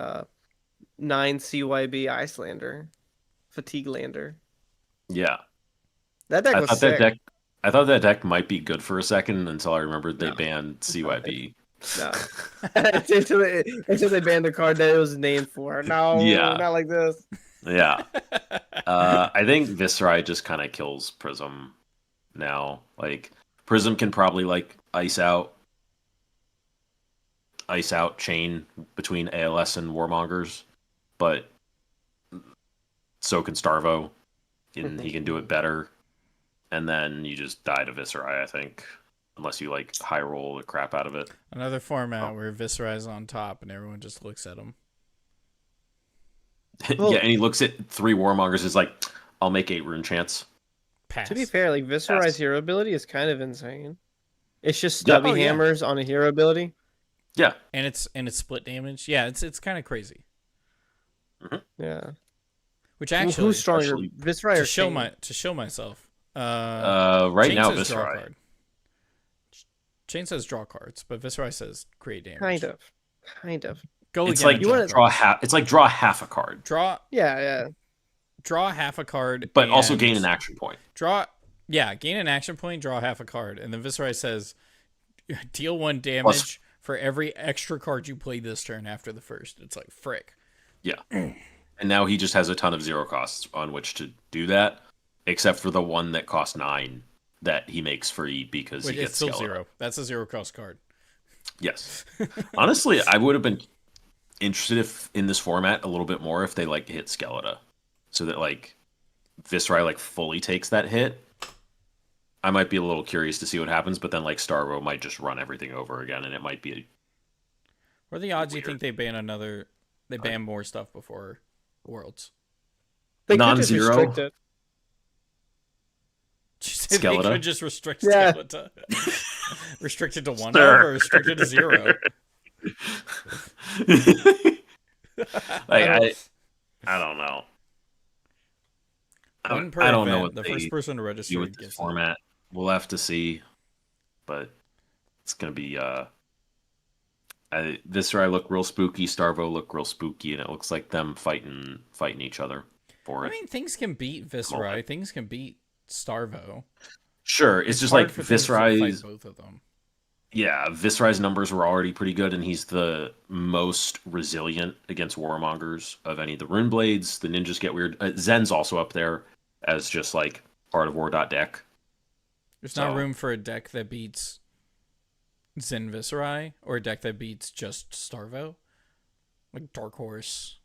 9 CYB Icelander, Fatigue Lander. Yeah. That deck was sick. I thought that deck might be good for a second until I remembered they banned CYB. No. until they banned the card that it was named for. No, not like this. Yeah. I think Viserai just kind of kills Prism now. Like, Prism can probably, like, ice out chain between ALS and Warmongers, but so can Starvo, and he can do it better. And then you just die to Viserai, I think, unless you like high roll the crap out of it. Another format where Viserai's on top and everyone just looks at him. Yeah, and he looks at 3 Warmongers, is like, I'll make 8 rune chants. Pass. To be fair, like Viserai's hero ability is kind of insane. It's just stubby hammers on a hero ability. Yeah, and it's split damage. Yeah, it's kind of crazy. Mm-hmm. Yeah. Which actually, who's stronger, Viserai or Shane? To show myself. Right Shane now, says draw Viserai. card. Shane says draw cards, but Viserai says create damage. Kind of. Go it's again. Like draw half. It's like draw half a card. Yeah. Draw half a card, but also gain an action point. Gain an action point, draw half a card, and then Viserai says deal 1 damage for every extra card you play this turn after the first. It's like frick. Yeah. And now he just has a ton of 0 costs on which to do that, except for the one that costs 9 that he makes free because he gets it's still Skeleton. 0. That's a 0 cost card. Yes. Honestly, I would have been interested in this format a little bit more if they like hit Skeleton, so that like Viserai like fully takes that hit. I might be a little curious to see what happens, but then like Starvo might just run everything over again, and it might be. What are the odds you think they ban more stuff before Worlds? They Non-zero. Could just Skeleton? They could just restrict Skeleton. Restricted to 1 or restricted to 0. I don't know. I don't know what the first person to register with this format. We'll have to see, but it's gonna be. Viserai look real spooky. Starvo look real spooky, and it looks like them fighting each other for it. I mean, things can beat Viserai. Things can beat Starvo. Sure, it's just like Viserai's. Both of them. Yeah, Viserai's numbers were already pretty good, and he's the most resilient against Warmongers of any of the Rune Blades. The ninjas get weird. Zen's also up there as just like part of War.deck. There's not room for a deck that beats Zen Viserai or a deck that beats just Starvo, like Dark Horse.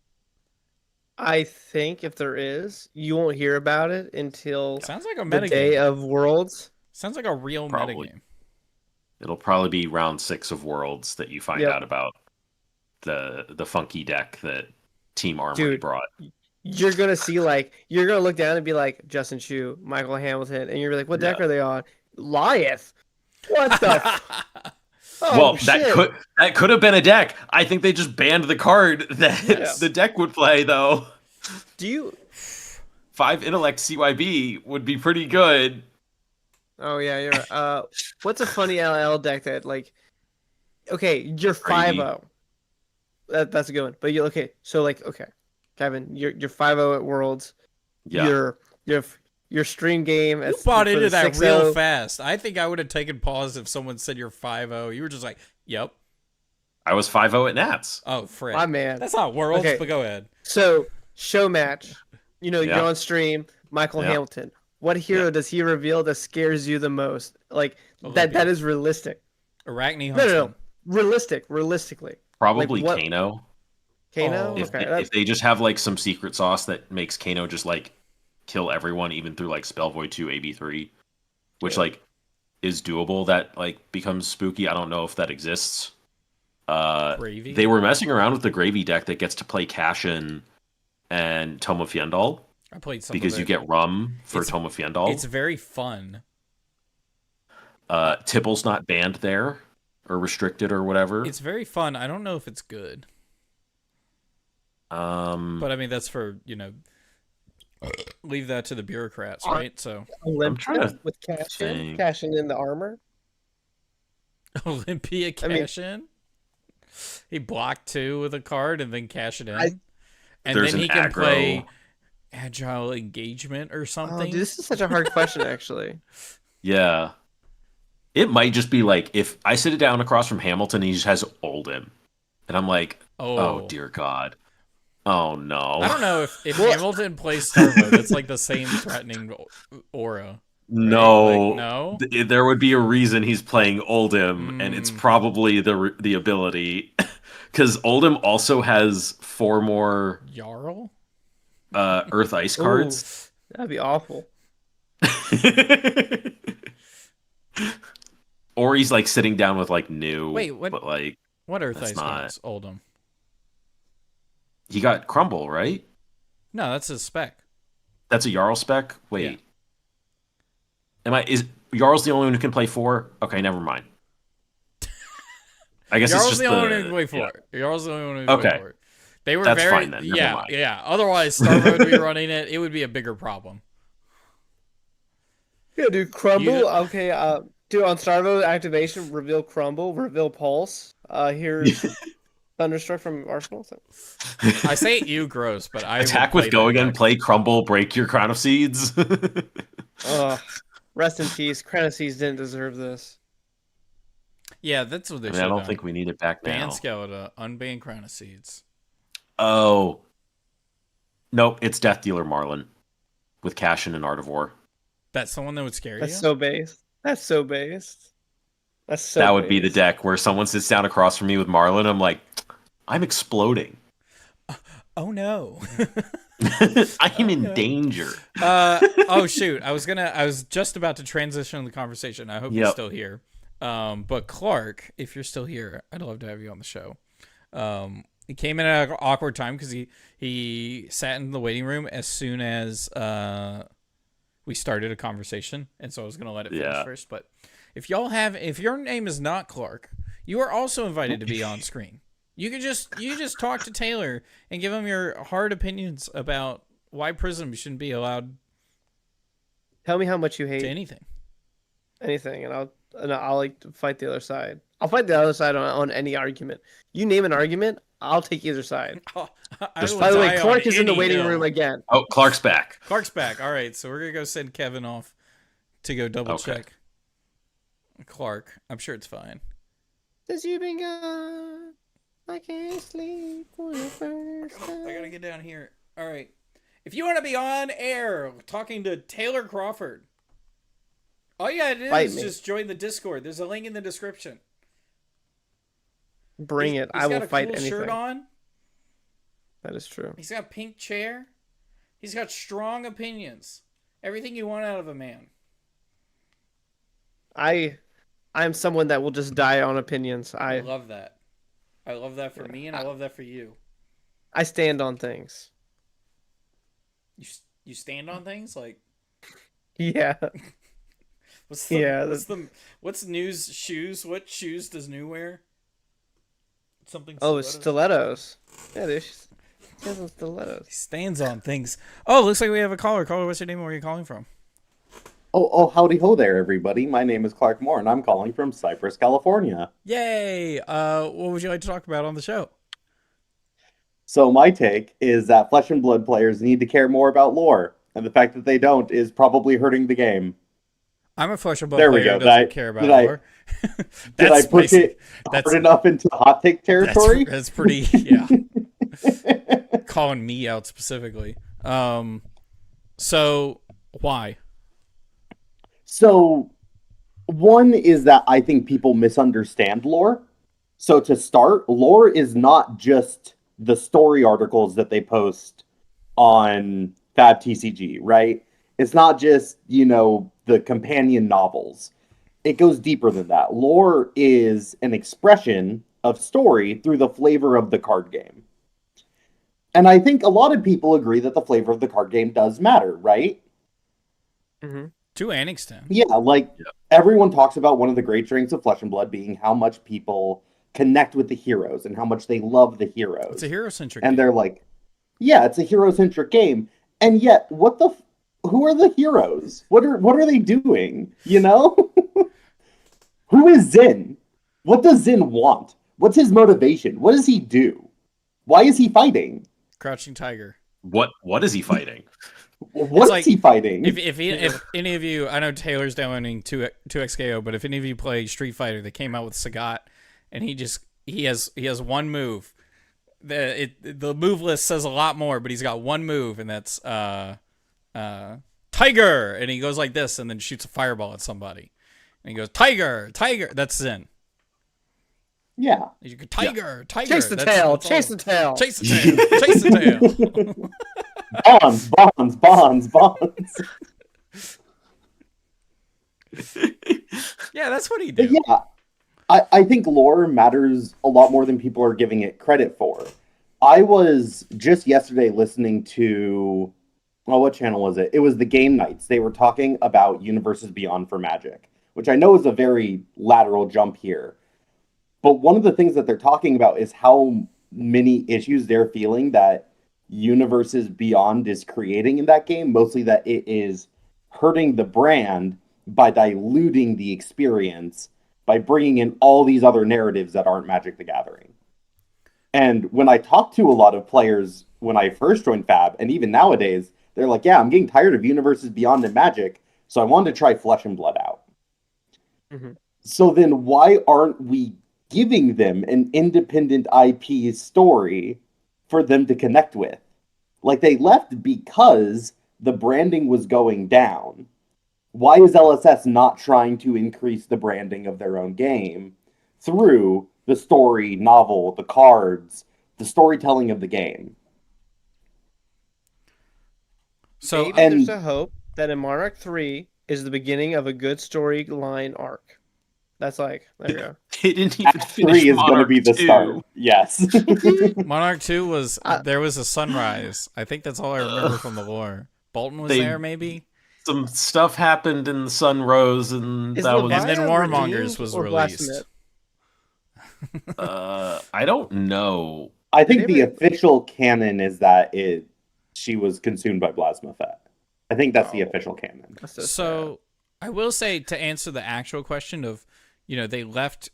I think if there is, you won't hear about it until sounds like a the day of Worlds. Sounds like a real metagame. It'll probably be round 6 of Worlds that you find out about the funky deck that Team Armory brought. You're gonna see you're gonna look down and be like Justin Chu, Michael Hamilton, and you're like, what deck are they on? Lyeth. What the? That could have been a deck. I think they just banned the card that the deck would play though. 5 Intellect CYB would be pretty good. Oh yeah, you're right. What's a funny LL deck that okay, you're 5-0. That's a good one. But Kevin, you're 5-0 at Worlds. Yeah. Your stream game. You bought into that real fast. I think I would have taken pause if someone said you're 5-0. You were just like, yep. I was 5-0 at Nats. Oh, frick. My man. That's not Worlds, but go ahead. So, show match. You're on stream. Michael Hamilton. What hero does he reveal that scares you the most? That is realistic. Arachne Huntsman. No. Realistically. Probably Kano. Kano? If they just have some secret sauce that makes Kano just kill everyone, even through Spellvoid 2 AB3, which is doable, that becomes spooky. I don't know if that exists. Gravy? They were messing around with the Gravy deck that gets to play Cashin and Tome of Fjendal. I played some because you get rum for Tome of Fjendal. It's very fun. Tipple's not banned there or restricted or whatever. It's very fun. I don't know if it's good. But I mean, that's for, leave that to the bureaucrats, right? So I'm trying to with cashing in the armor. Olympia cash in. He blocked 2 with a card and then cash it in, and then he can play agile engagement or something. Oh, dude, this is such a hard question, actually. Yeah, it might just be like if I sit it down across from Hamilton, he just has Oldhim, and I'm like, oh dear God. Oh no! I don't know if Hamilton plays Starvo, that's like the same threatening aura. Right? No, no. There would be a reason he's playing Oldhim, and it's probably the ability, because Oldhim also has 4 more Jarl, Earth Ice cards. Ooh, that'd be awful. Or he's like sitting down with like new. Wait, what? But like what Earth Ice cards? Oldhim. He got Crumble, right? No, that's his spec. That's a Jarl spec? Wait. Yeah. Is Jarl's the only one who can play 4? Okay, never mind. I guess Jarl's it's just the only one who can play 4. Yeah. Jarl's the only one who can play 4. They were That's very fine then. Never mind. Yeah. Otherwise Starvo would be running it. It would be a bigger problem. Yeah, dude, Crumble. Okay, dude, on Starvo activation, reveal Crumble, reveal Pulse. Here's Thunderstruck from Arsenal. So. I say you gross, but I attack with Go Again, play Crumble, break your Crown of Seeds. Rest in peace. Crown of Seeds didn't deserve this. Yeah, that's what they should have I don't done. think we need it back now. Ban Skeletor, unban Crown of Seeds. Oh. Nope, it's Death Dealer Marlin with Cashin and Art of War. That's the one that would scare you? That's so based. That's so based. That would be the deck where someone sits down across from me with Marlin. I'm like, I'm exploding. Oh no. I am in danger. Oh shoot. I was just about to transition the conversation. I hope you're still here. But Clark, if you're still here, I'd love to have you on the show. He came in at an awkward time because he sat in the waiting room as soon as we started a conversation, and so I was gonna let it finish first. But if your name is not Clark, you are also invited to be on screen. You just talk to Taylor and give him your hard opinions about why Prism shouldn't be allowed. Tell me how much you hate anything, and I'll like fight the other side. I'll fight the other side on any argument. You name an argument, I'll take either side. By the way, Clark is in the waiting room again. Oh, Clark's back. Clark's back. All right, so we're gonna go send Kevin off to go double check. Clark, I'm sure it's fine. Since you've been gone, I can't sleep for the first time. I gotta get down here. All right, if you want to be on air talking to Taylor Crawford, all you gotta do is just join the Discord. There's a link in the description. Bring it. I will fight anything. He's got a cool shirt on. That is true. He's got a pink chair. He's got strong opinions. Everything you want out of a man. I'm someone that will just die on opinions. I love that. I love that for me, and I love that for you. I stand on things. You stand on things? Like... Yeah. What's New's shoes? What shoes does New wear? Something. Oh, stilettos. Yeah, he has some stilettos. He stands on things. Oh, looks like we have a caller. Caller, what's your name? Where are you calling from? Oh, howdy ho there, everybody. My name is Clark Moore, and I'm calling from Cypress, California. Yay! What would you like to talk about on the show? So my take is that Flesh and Blood players need to care more about lore, and the fact that they don't is probably hurting the game. I'm a Flesh and Blood player who doesn't care about lore. Did I push it hard enough into hot take territory? That's pretty, yeah. Calling me out specifically. So, why? So, one is that I think people misunderstand lore. So to start, lore is not just the story articles that they post on FabTCG, right? It's not just, the companion novels. It goes deeper than that. Lore is an expression of story through the flavor of the card game. And I think a lot of people agree that the flavor of the card game does matter, right? Mm-hmm. To an extent. Yeah, like everyone talks about one of the great strengths of Flesh and Blood being how much people connect with the heroes and how much they love the heroes. It's a hero-centric and game. They're like, yeah, it's a hero-centric game. And yet, who are the heroes? What are they doing? You know? Who is Zin? What does Zin want? What's his motivation? What does he do? Why is he fighting? Crouching Tiger. What is he fighting? What is he fighting? If any of you, I know Taylor's downloading 2XKO, but if any of you play Street Fighter, they came out with Sagat, and he has one move. The move list says a lot more, but he's got one move, and that's Tiger, and he goes like this, and then shoots a fireball at somebody, and he goes Tiger. That's Zen. Yeah. You go, Tiger. Chase the tail. Chase the tail. Chase the tail. Bonds. Yeah, that's what he did. Yeah, I think lore matters a lot more than people are giving it credit for. I was just yesterday listening to, what channel was it? It was the Game Nights. They were talking about Universes Beyond for Magic, which I know is a very lateral jump here. But one of the things that they're talking about is how many issues they're feeling that Universes Beyond is creating in that game, mostly that it is hurting the brand by diluting the experience, by bringing in all these other narratives that aren't Magic the Gathering. And when I talk to a lot of players when I first joined Fab, and even nowadays, they're like, yeah, I'm getting tired of Universes Beyond and Magic, so I wanted to try Flesh and Blood out. Mm-hmm. So then why aren't we giving them an independent IP story for them to connect with? Like, they left because the branding was going down. Why is LSS not trying to increase the branding of their own game through the story, novel, the cards, the storytelling of the game? So maybe there's a hope that in Monarch 3 is the beginning of a good storyline arc. That's like, there you go. It didn't even finish. 3 is going to be the 2. start. Yes. Monarch 2 was, there was a sunrise. I think that's all I remember from the lore. Bolton was there, maybe? Some stuff happened and the sun rose, and is that was. And then Warmongers was released. I don't know. I think the official canon is that she was consumed by Blasphemeth. I think that's the official canon. So I will say, to answer the actual question of, they left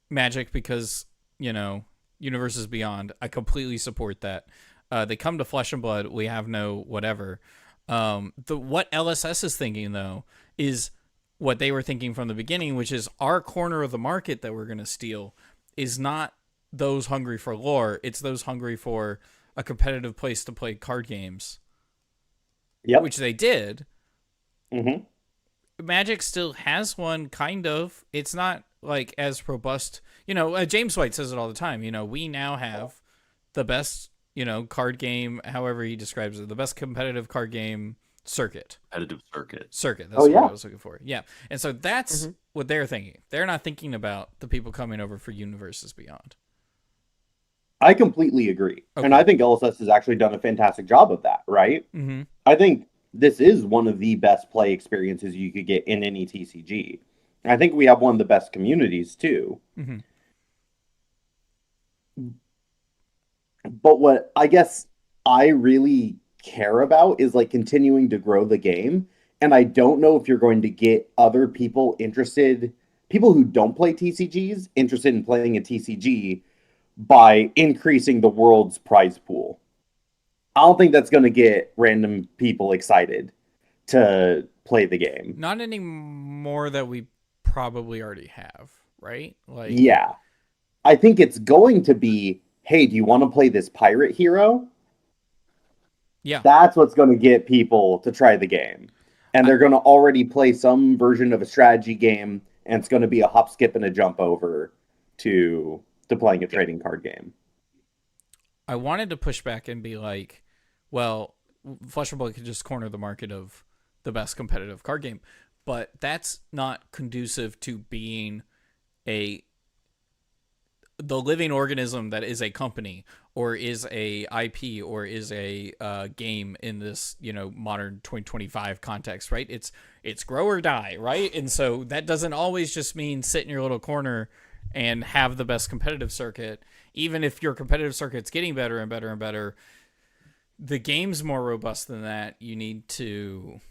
Magic because, Universes Beyond, I completely support that. They come to Flesh and Blood, we have no whatever. What LSS is thinking, though, is what they were thinking from the beginning, which is our corner of the market that we're going to steal is not those hungry for lore. It's those hungry for a competitive place to play card games. Yep. Which they did. Mm-hmm. Magic still has one, kind of. It's not like as robust. James White says it all the time. We now have the best, card game, however he describes it, the best competitive card game circuit. Competitive circuit. That's what I was looking for. Yeah. And so that's what they're thinking. They're not thinking about the people coming over for Universes Beyond. I completely agree. Okay. And I think LSS has actually done a fantastic job of that, right? Mm-hmm. I think this is one of the best play experiences you could get in any TCG. And I think we have one of the best communities, too. Mm-hmm. But what I guess I really care about is like continuing to grow the game. And I don't know if you're going to get other people interested, people who don't play TCGs, interested in playing a TCG by increasing the world's prize pool. I don't think that's going to get random people excited to play the game. Not any more that we probably already have, right? Yeah. I think it's going to be, hey, do you want to play this pirate hero? Yeah. That's what's going to get people to try the game. And they're going to already play some version of a strategy game, and it's going to be a hop, skip, and a jump over to playing a trading card game. I wanted to push back and be like, well, Flesh and Blood could just corner the market of the best competitive card game. But that's not conducive to being a the living organism that is a company or is a IP or is a game in this, modern 2025 context, right? It's grow or die, right? And so that doesn't always just mean sit in your little corner and have the best competitive circuit. Even if your competitive circuit's getting better and better and better, the game's more robust than that. You need to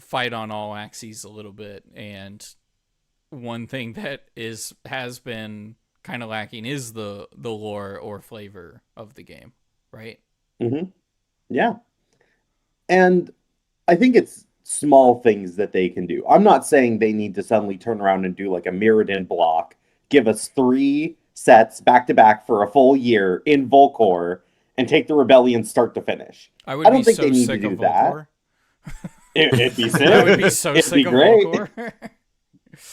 fight on all axes a little bit. And one thing that has been kind of lacking is the lore or flavor of the game, right? Mm-hmm. Yeah. And I think it's small things that they can do. I'm not saying they need to suddenly turn around and do like a Mirrodin block, give us 3 sets back to back for a full year in Volcor, and take the Rebellion start to finish. I don't think they need to do that. It'd be sick. I would be so It'd sick be of great. Volcor.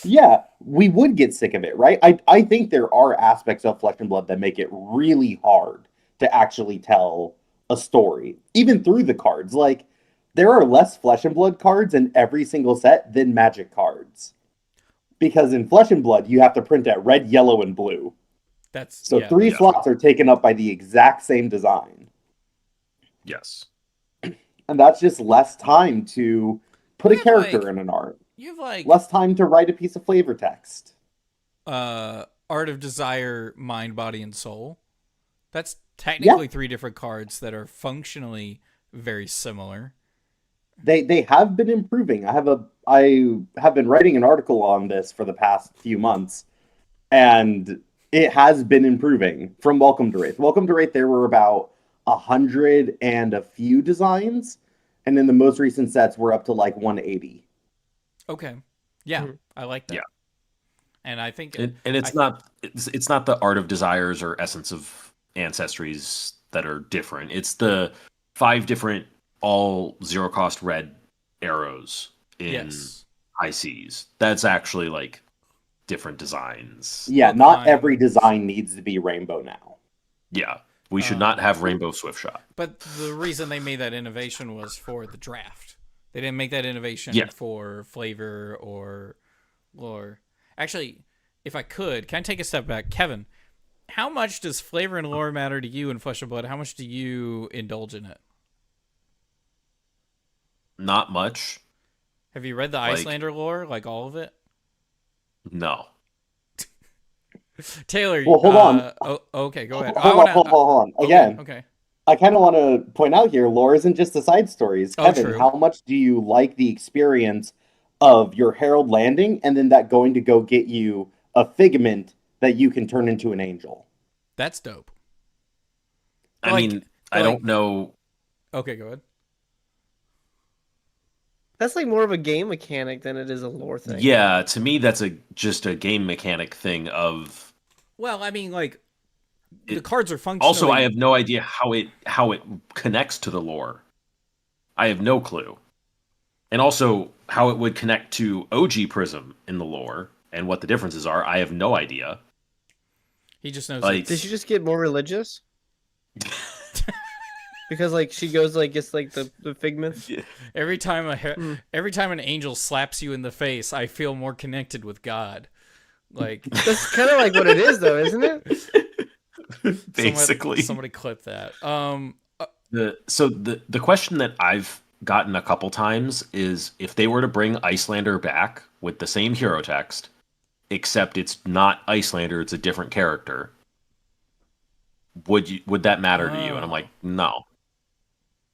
Yeah, we would get sick of it, right? I think there are aspects of Flesh and Blood that make it really hard to actually tell a story, even through the cards. Like, there are less Flesh and Blood cards in every single set than Magic cards. Because in Flesh and Blood, you have to print out red, yellow, and blue. So 3 slots are taken up by the exact same design. Yes. And that's just less time to put a character in an art. You have less time to write a piece of flavor text. Art of Desire, Mind, Body, and Soul. That's technically 3 different cards that are functionally very similar. They have been improving. I have been writing an article on this for the past few months, and it has been improving from Welcome to Wraith. Welcome to Wraith, there were about 100 and a few designs, and in the most recent sets, we're up to like 180. Okay, yeah, I like that. Yeah, and I think, it's not the Art of Desires or Essence of Ancestries that are different. It's the 5 different all 0 cost red arrows in High Seas. That's actually like different designs. Yeah, not every design needs to be rainbow now. Yeah, we should not have rainbow swift shot. But the reason they made that innovation was for the draft. They didn't make that innovation for flavor or lore. Actually, if I could, can I take a step back? Kevin, how much does flavor and lore matter to you in Flesh and Blood? How much do you indulge in it? Not much. Have you read the Icelander lore, like all of it? No. Taylor, well, hold on. Okay, go ahead. Hold on. Again, okay. I kind of want to point out here, lore isn't just the side stories. Kevin, true. How much do you like the experience of your Herald landing and then that going to go get you a figment that you can turn into an angel? That's dope. I mean, I don't know. Okay, go ahead. That's like more of a game mechanic than it is a lore thing. Yeah, to me, that's just a game mechanic thing of. Well, I mean, like the cards are functional. Also, I have no idea how it connects to the lore. I have no clue, and also how it would connect to OG Prism in the lore and what the differences are. I have no idea. He just knows. Like, did she just get more religious? Because like she goes like gets like the figments. Every time an angel slaps you in the face, I feel more connected with God. Like that's kind of like what it is, though, isn't it? Basically, somebody clip that. The question that I've gotten a couple times is if they were to bring Icelander back with the same hero text, except it's not Icelander, it's a different character. Would that matter to you? And I'm like, no.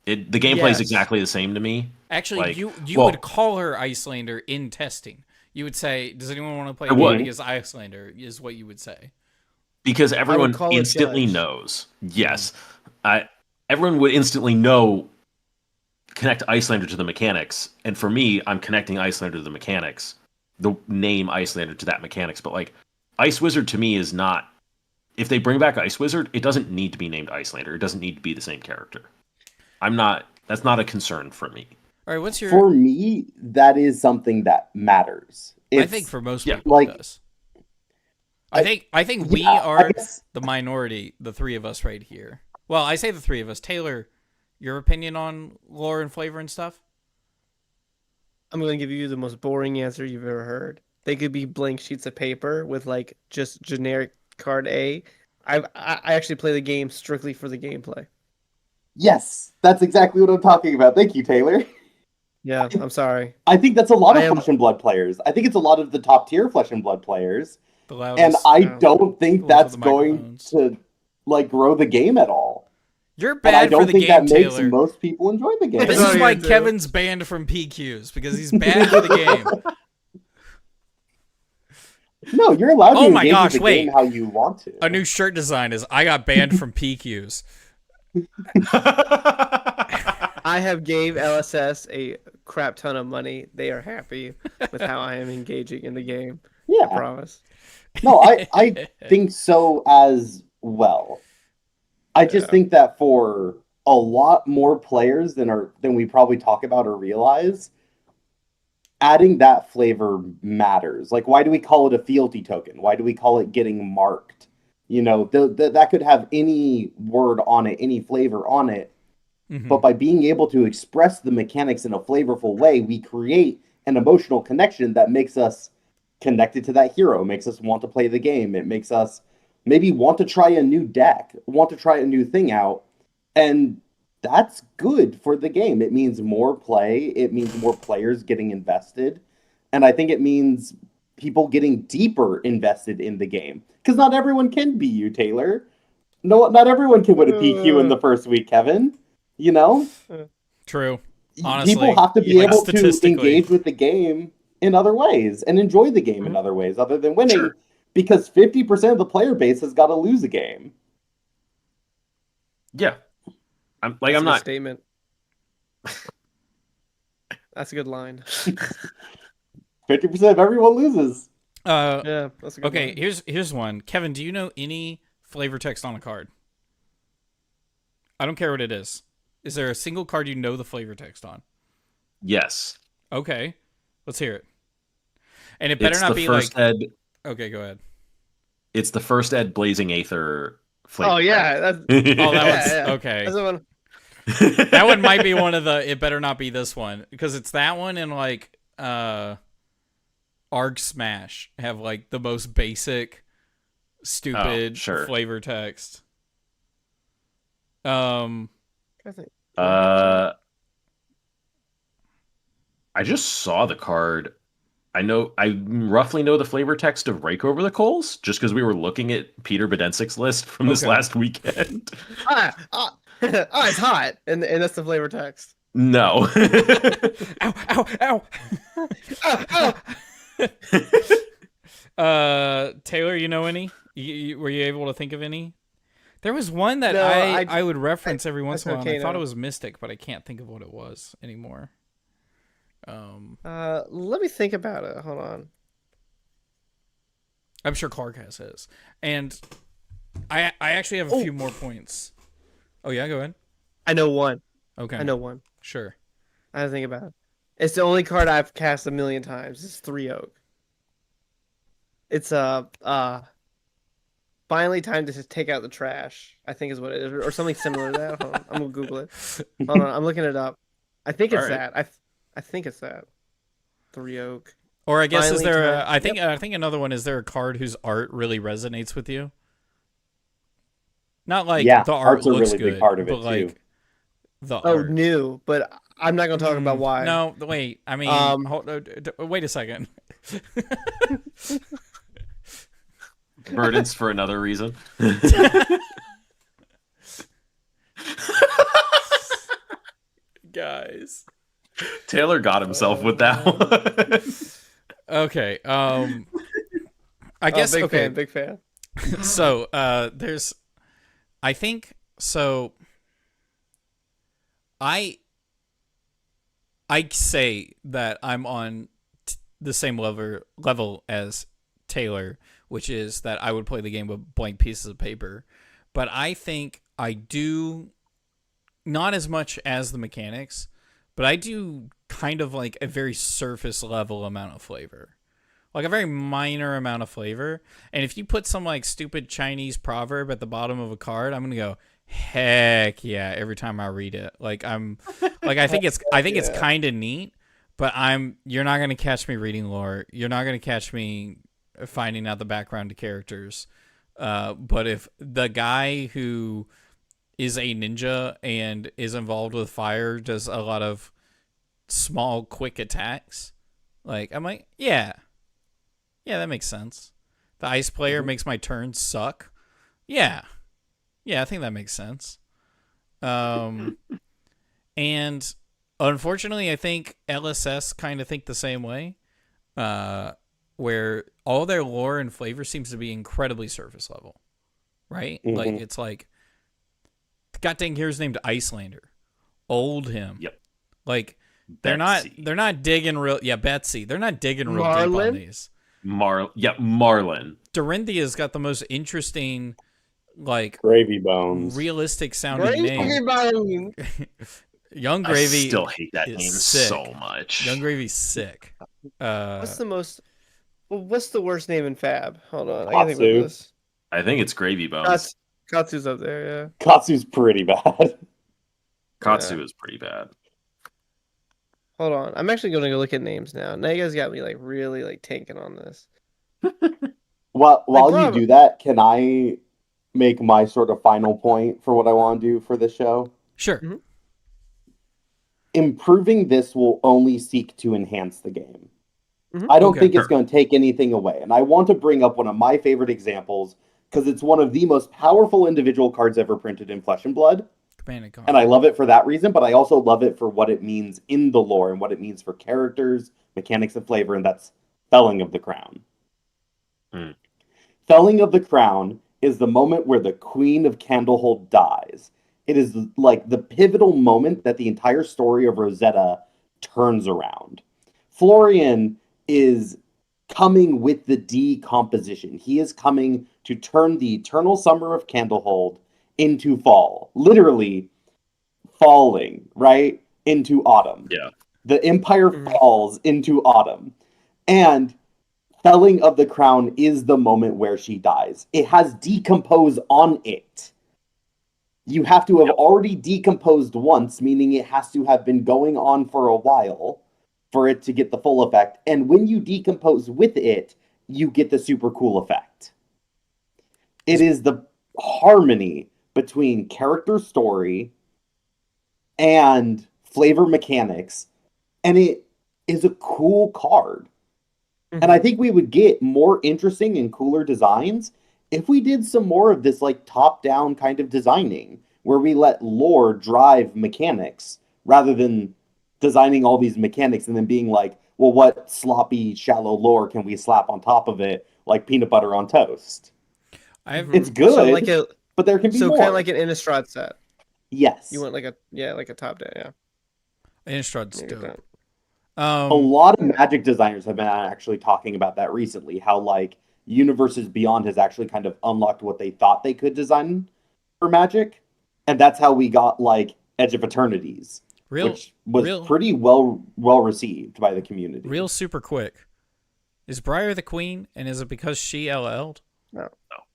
The gameplay is exactly the same to me. Actually, like, you would call her Icelander in testing. You would say, "Does anyone want to play Beanies as Icelander?" Is what you would say. Because everyone instantly knows. Yes, everyone would instantly know. Connect Icelander to the mechanics, and for me, I'm connecting Icelander to the mechanics. The name Icelander to that mechanics, but like Ice Wizard to me is not. If they bring back Ice Wizard, it doesn't need to be named Icelander. It doesn't need to be the same character. That's not a concern for me. All right, what's your... For me, that is something that matters. I think for most people it does. I think we are the minority, the 3 of us right here. Well, I say the 3 of us. Taylor, your opinion on lore and flavor and stuff? I'm going to give you the most boring answer you've ever heard. They could be blank sheets of paper with like just generic card A. I actually play the game strictly for the gameplay. Yes, that's exactly what I'm talking about. Thank you, Taylor. Yeah, I'm sorry. I think that's a lot of Flesh and Blood players. I think it's a lot of the top tier Flesh and Blood players. And I don't think that's going to like grow the game at all. You're bad for the game, Taylor. I don't think that makes most people enjoy the game. This is why Kevin's banned from PQs, because he's bad for the game. No, you're allowed to engage with the game how you want to. A new shirt design is I got banned from PQs. I have gave LSS a crap ton of money. They are happy with how I am engaging in the game. Yeah. I promise. No, I think so as well. I just think that for a lot more players than we probably talk about or realize, adding that flavor matters. Like, why do we call it a fealty token? Why do we call it getting marked? You know, that could have any word on it, any flavor on it. Mm-hmm. But by being able to express the mechanics in a flavorful way, we create an emotional connection that makes us connected to that hero, makes us want to play the game. It makes us maybe want to try a new deck, want to try a new thing out. And that's good for the game. It means more play. It means more players getting invested. And I think it means people getting deeper invested in the game. Because not everyone can be you, Taylor. No, not everyone can win a PQ in the first week, Kevin. You know? True. Honestly, people have to be able to engage with the game in other ways and enjoy the game in other ways other than winning. Sure. Because 50% of the player base has got to lose a game. Yeah. I'm That's not a statement. That's a good line. 50% of everyone loses. Yeah, that's a good okay, line. Here's one. Kevin, do you know any flavor text on a card? I don't care what it is. Is there a single card you know the flavor text on? Yes. Okay. Let's hear it. And it better not be like Okay, go ahead. It's the first Ed Blazing Aether flavor. Oh yeah, that one's okay. That's the one. That one might be one of the it better not be this one, because it's that one and like Arg Smash have like the most basic stupid flavor text. I just saw the card. I roughly know the flavor text of Rake Over the Coals, just because we were looking at Peter Bedensik's list from this last weekend. It's hot, and that's the flavor text. No. Ow, ow, ow. Ow, ow. Taylor, you know any? Were you able to think of any? There was one that I would reference every once in a while. I thought it was Mystic, but I can't think of what it was anymore. Let me think about it. Hold on. I'm sure Clark has his. And I actually have a few more points. Oh yeah, go ahead. I know one. Okay. I know one. Sure. I have to think about it. It's the only card I've cast 1,000,000 times. It's 3 Oak. It's finally time to just take out the trash, I think is what it is. Or something similar to that. Hold on. I'm gonna Google it. Hold on, I'm looking it up. I think it's that. I think it's that. 3 Oak. Or I guess finally is there I think another one, is there a card whose art really resonates with you? Not like the art looks good, big part of it but like too. The art. New, but I'm not going to talk about why. No, wait. I mean, wait a second. Burdens for another reason. Guys. Taylor got himself with that one. Okay. I guess big fan. So, there's I think so I say that I'm on the same level as Taylor, which is that I would play the game with blank pieces of paper. But I think I do not as much as the mechanics, but I do kind of like a very surface level amount of flavor. Like a very minor amount of flavor. And if you put some like stupid Chinese proverb at the bottom of a card, I'm going to go, heck yeah, every time I read it. Like I think it's kind of neat, but you're not going to catch me reading lore. You're not going to catch me finding out the background to characters. But if the guy who is a ninja and is involved with fire does a lot of small, quick attacks, like, I'm like, yeah, that makes sense. The ice player makes my turn suck. Yeah, I think that makes sense. And unfortunately, I think LSS kind of think the same way, where all their lore and flavor seems to be incredibly surface level, right? Mm-hmm. Like, it's like, god dang, here's named Icelander. Old him. Yep. Like, Betsy. they're not digging real. Yeah, Betsy. They're not digging real deep on these. Marlin. Dorinthia's got the most interesting, like, Gravy Bones. realistic sounding name. Young Gravy. I still hate that name sick. so much. Young Gravy's sick. What's the worst name in Fab? Hold on, I gotta think about this. I think it's Gravy Bones. Katsu's up there, yeah. Katsu's pretty bad. Katsu is pretty bad. Hold on, I'm actually going to go look at names now. Now you guys got me like really like tanking on this. Well, while you do that, can I make my sort of final point for what I want to do for this show? Sure. Mm-hmm. Improving this will only seek to enhance the game. Mm-hmm. I don't think it's going to take anything away. And I want to bring up one of my favorite examples because it's one of the most powerful individual cards ever printed in Flesh and Blood. And I love it for that reason, but I also love it for what it means in the lore and what it means for characters, mechanics, and flavor, and that's Felling of the Crown. Felling of the Crown is the moment where the Queen of Candlehold dies. It is like the pivotal moment that the entire story of Rosetta turns around. Florian is coming with the decomposition. He is coming to turn the eternal summer of Candlehold into fall, literally falling, right? Into autumn. Yeah. The empire falls into autumn. And Felling of the Crown is the moment where she dies. It has decompose on it. You have to have already decomposed once, meaning it has to have been going on for a while for it to get the full effect. And when you decompose with it, you get the super cool effect. It is the harmony between character story and flavor mechanics, and it is a cool card. Mm-hmm. And I think we would get more interesting and cooler designs if we did some more of this like top-down kind of designing, where we let lore drive mechanics rather than designing all these mechanics and then being like, well, what sloppy, shallow lore can we slap on top of it like peanut butter on toast? It's good. So like but there can be more. So kind of like an Innistrad set. Yes. You want like a top down, yeah. Innistrad's dope. A lot of Magic designers have been actually talking about that recently, how like Universes Beyond has actually kind of unlocked what they thought they could design for Magic. And that's how we got like Edge of Eternities, which was pretty well received by the community. Real super quick. Is Briar the queen, and is it because she LL'd? No.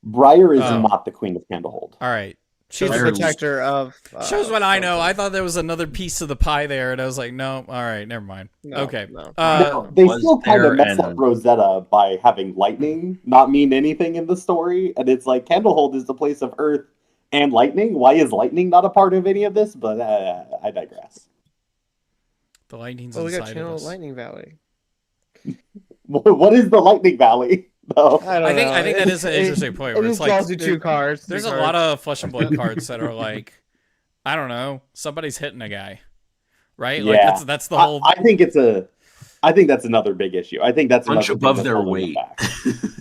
Briar is not the Queen of Candlehold. All right. She's the protector of... shows what I know. I thought there was another piece of the pie there, and I was like, no, all right, never mind. No, okay. No. They still kind of messed up Rosetta by having lightning not mean anything in the story, and it's like, Candlehold is the place of earth and lightning. Why is lightning not a part of any of this? But I digress. The lightning's we got inside Channel of us. Lightning Valley. What is the Lightning Valley? No. I think that is an interesting point. Where it's like draws you two cards. There's a lot of Flesh and Blood cards that are like, I don't know, somebody's hitting a guy, right? Yeah. Like that's the whole. I think that's another big issue. I think that's punch above their weight.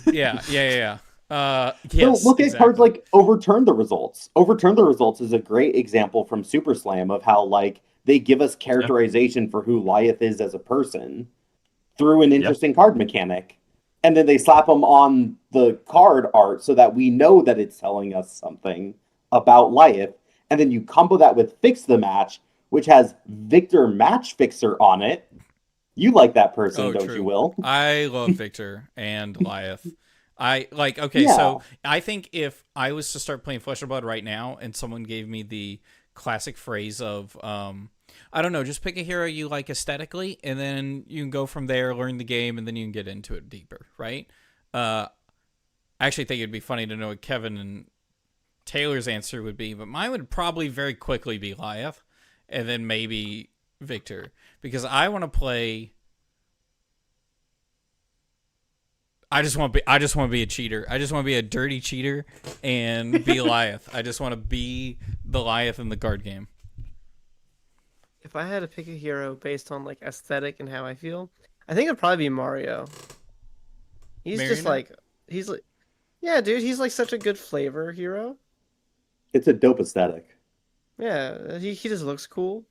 Yeah. Yes, so look at cards like Overturn the Results. Overturn the Results is a great example from Super Slam of how like they give us characterization for who Wyatt is as a person through an interesting card mechanic. And then they slap them on the card art so that we know that it's telling us something about Wyatt. And then you combo that with Fix the Match, which has Victor Match Fixer on it. You like that person, don't you, Will? I love Victor and Wyatt. So I think if I was to start playing Flesh and Blood right now and someone gave me the classic phrase of, I don't know, just pick a hero you like aesthetically, and then you can go from there, learn the game, and then you can get into it deeper, right? I actually think it'd be funny to know what Kevin and Taylor's answer would be, but mine would probably very quickly be Goliath, and then maybe Victor, because I want to play. I just want to be a cheater. I just want to be a dirty cheater and be Goliath. I just want to be the Goliath in the card game. If I had to pick a hero based on like aesthetic and how I feel, I think it'd probably be Mario. He's Marionette? just like yeah, dude. He's like such a good flavor hero. It's a dope aesthetic. Yeah, he just looks cool.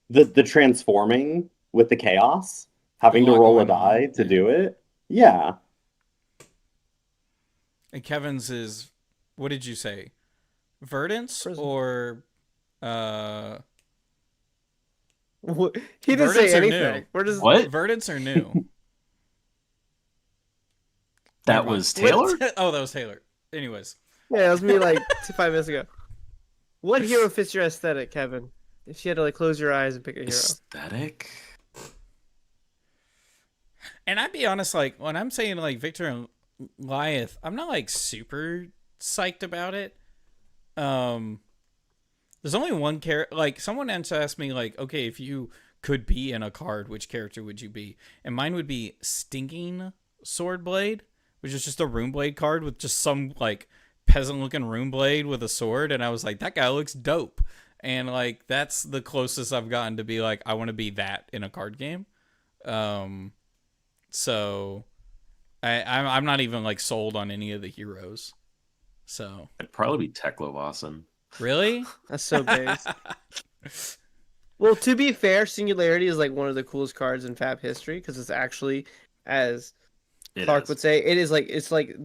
The transforming with the chaos, having to roll a die to do it. Yeah. And Kevin's is, what did you say? Verdance Prison. or He didn't say Verdance or anything. new? We're just What? Verdance or new? That was Taylor? Oh, that was Taylor. Anyways. Yeah, it was me like 5 minutes ago. What hero fits your aesthetic, Kevin? If you had to like close your eyes and pick a hero. Aesthetic? And I'd be honest, like when I'm saying like Victor and Goliath, I'm not like super psyched about it. There's only one character. Like someone once asked me, like, okay, if you could be in a card, which character would you be? And mine would be Stinking Swordblade, which is just a Rune Blade card with just some like peasant-looking Rune Blade with a sword. And I was like, that guy looks dope. And like that's the closest I've gotten to be like, I want to be that in a card game. So I'm not even like sold on any of the heroes. So I'd probably be Teklovasan. really, That's so base. Well, to be fair, Singularity is like one of the coolest cards in Fab history because it's actually, as Clark would say, it's like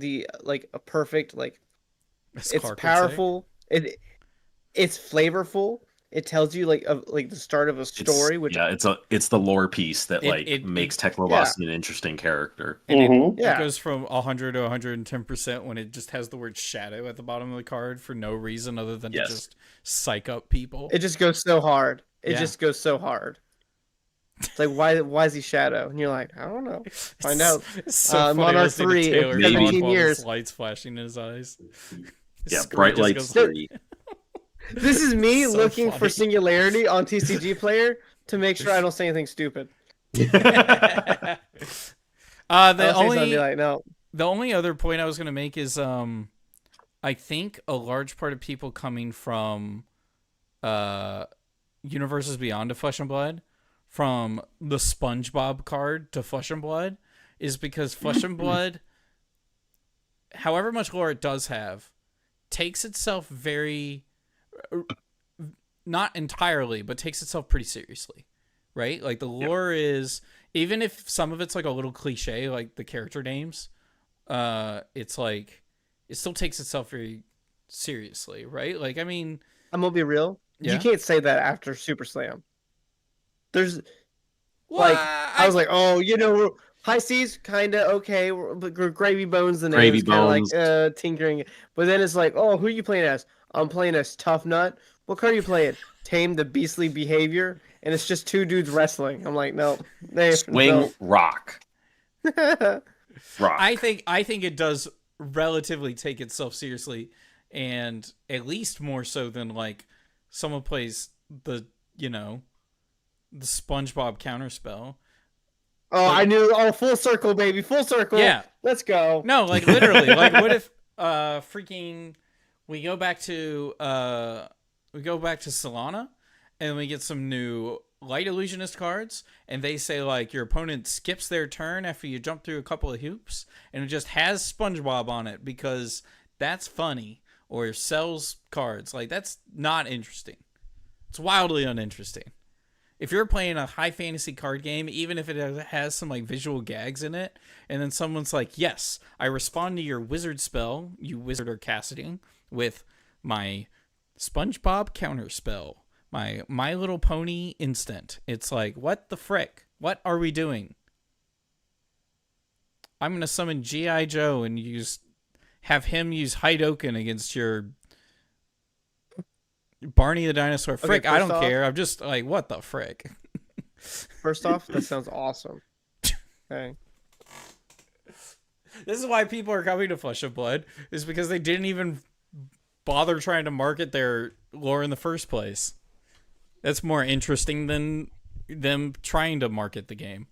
a perfect like. as It's Clark would say. powerful. It's flavorful. It tells you like the start of a story. It's the lore piece that It makes Teklovasan an interesting character. And Yeah. it goes from 100 to 110% when it just has the word shadow at the bottom of the card for no reason other than to just psych up people. It just goes so hard. It Yeah. just goes so hard. It's like why is he shadow? And you're like, I don't know. Find out. It's so funny Monarch listening to 3 in Taylor 17 talk while years. there's lights flashing in his eyes. His Yeah, screen Bright just Lights goes- 3. This is me So looking for funny. Singularity on TCG Player to make sure I don't say anything stupid. The I'll say something, only be like, no. The only other point I was going to make is I think a large part of people coming from Universes Beyond to Flesh and Blood, from the SpongeBob card to Flesh and Blood, is because Flesh and Blood, however much lore it does have, takes itself very, not entirely, but takes itself pretty seriously, right? Like the lore is, even if some of it's like a little cliche, like the character names, it's like, it still takes itself very seriously, right? Like, I mean, I'm gonna be real. Yeah? You can't say that after Super Slam. There's well, like I was like, oh, High Seas kind of okay, but Gravy Bones the name Gravy is kind of Bones. like tinkering. But then it's like, oh, who are you playing as? I'm playing as Tough Nut. What card are you playing? Tame the Beastly Behavior, and it's just two dudes wrestling. I'm like, no, Swing rock. no. Rock. I think it does relatively take itself seriously, and at least more so than like someone plays the SpongeBob counterspell. Oh, I knew. Oh, full circle, baby, full circle. Yeah. Let's go. No, like literally. Like, what if freaking we go back to Solana, and we get some new Light Illusionist cards, and they say like your opponent skips their turn after you jump through a couple of hoops, and it just has SpongeBob on it because that's funny, or sells cards. Like, that's not interesting. It's wildly uninteresting. If you're playing a high fantasy card game, even if it has some like visual gags in it, and then someone's like, yes, I respond to your wizard spell, you wizard are casting, with my SpongeBob counter spell, my Little Pony instant. It's like, what the frick? What are we doing? I'm going to summon G.I. Joe and have him use Hidoken against your Barney the Dinosaur. Frick, I don't care. I'm just like, what the frick? First off, that sounds awesome. Okay. This is why people are coming to Flesh of Blood, is because they didn't even bother trying to market their lore in the first place. That's more interesting than them trying to market the game.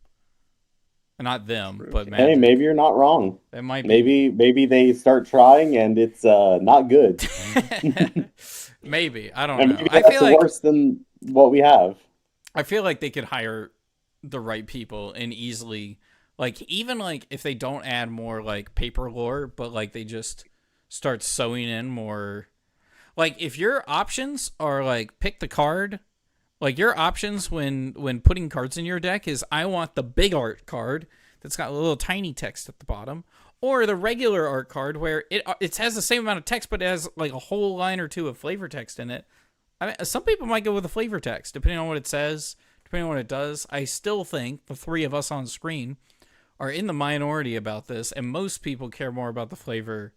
Not them, but Magic. Hey, maybe you're not wrong. It might be. Maybe they start trying and it's not good. Maybe. I don't And know. maybe I that's feel like worse than what we have. I feel like they could hire the right people and easily, like, even like if they don't add more like paper lore, but like they just start sewing in more. Like, if your options are like pick the card, like your options when putting cards in your deck is I want the big art card that's got a little tiny text at the bottom, or the regular art card where it has the same amount of text but it has like a whole line or two of flavor text in it. I mean, some people might go with the flavor text depending on what it says, depending on what it does. I still think the three of us on screen are in the minority about this, and most people care more about the flavor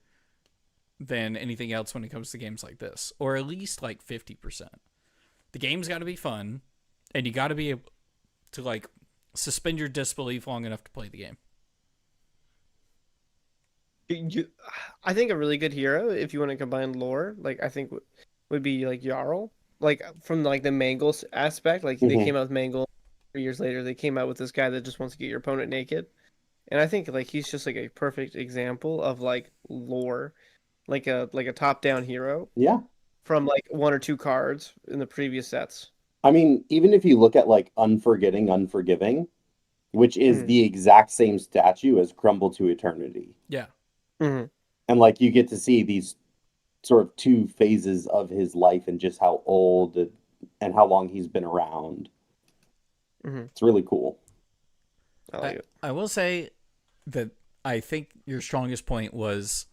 than anything else when it comes to games like this, or at least like 50%. The game's got to be fun, and you got to be able to like suspend your disbelief long enough to play the game. I think a really good hero, if you want to combine lore, like I think would be like Jarl. Like from like the Mangle aspect, like they came out with Mangle 3 years later. They came out with this guy that just wants to get your opponent naked, and I think like he's just like a perfect example of like lore, like a top-down hero. Yeah. From like one or two cards in the previous sets. I mean, even if you look at like Unforgiving, which is the exact same statue as Crumble to Eternity. Yeah. Mm-hmm. And like you get to see these sort of two phases of his life and just how old and how long he's been around. Mm-hmm. It's really cool. I like it. I will say that I think your strongest point was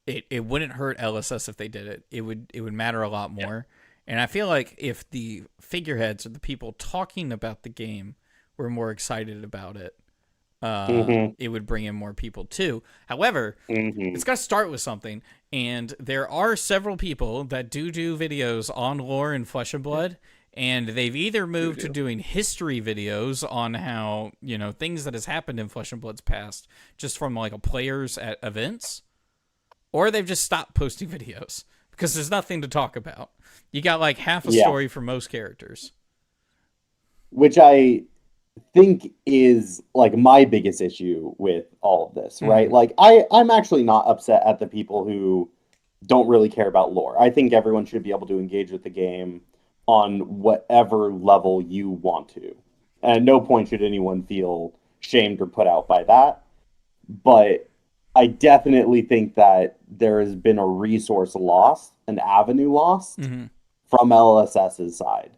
it wouldn't hurt LSS if they did it. It would matter a lot more. Yeah. And I feel like if the figureheads or the people talking about the game were more excited about it, it would bring in more people too. However, it's got to start with something. And there are several people that do videos on lore and Flesh and Blood. And they've either moved to doing history videos on how, you know, things that has happened in Flesh and Blood's past, just from like a players at events, or they've just stopped posting videos because there's nothing to talk about. You got like half a story for most characters. Which I think is like my biggest issue with all of this, right? Like I'm actually not upset at the people who don't really care about lore. I think everyone should be able to engage with the game on whatever level you want to. And at no point should anyone feel shamed or put out by that. But I definitely think that there has been a resource lost, an avenue lost from LSS's side.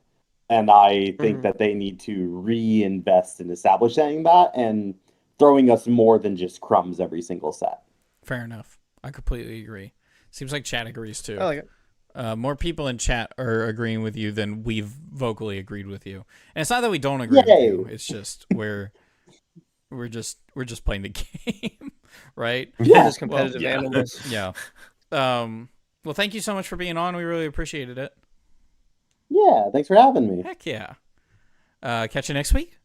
And I think that they need to reinvest in establishing that and throwing us more than just crumbs every single set. Fair enough. I completely agree. Seems like chat agrees too. I like it. More people in chat are agreeing with you than we've vocally agreed with you. And it's not that we don't agree with you. It's just we're just playing the game, right? Yeah, just competitive animals. Yeah. Well, thank you so much for being on. We really appreciated it. Yeah, thanks for having me. Heck yeah. Catch you next week?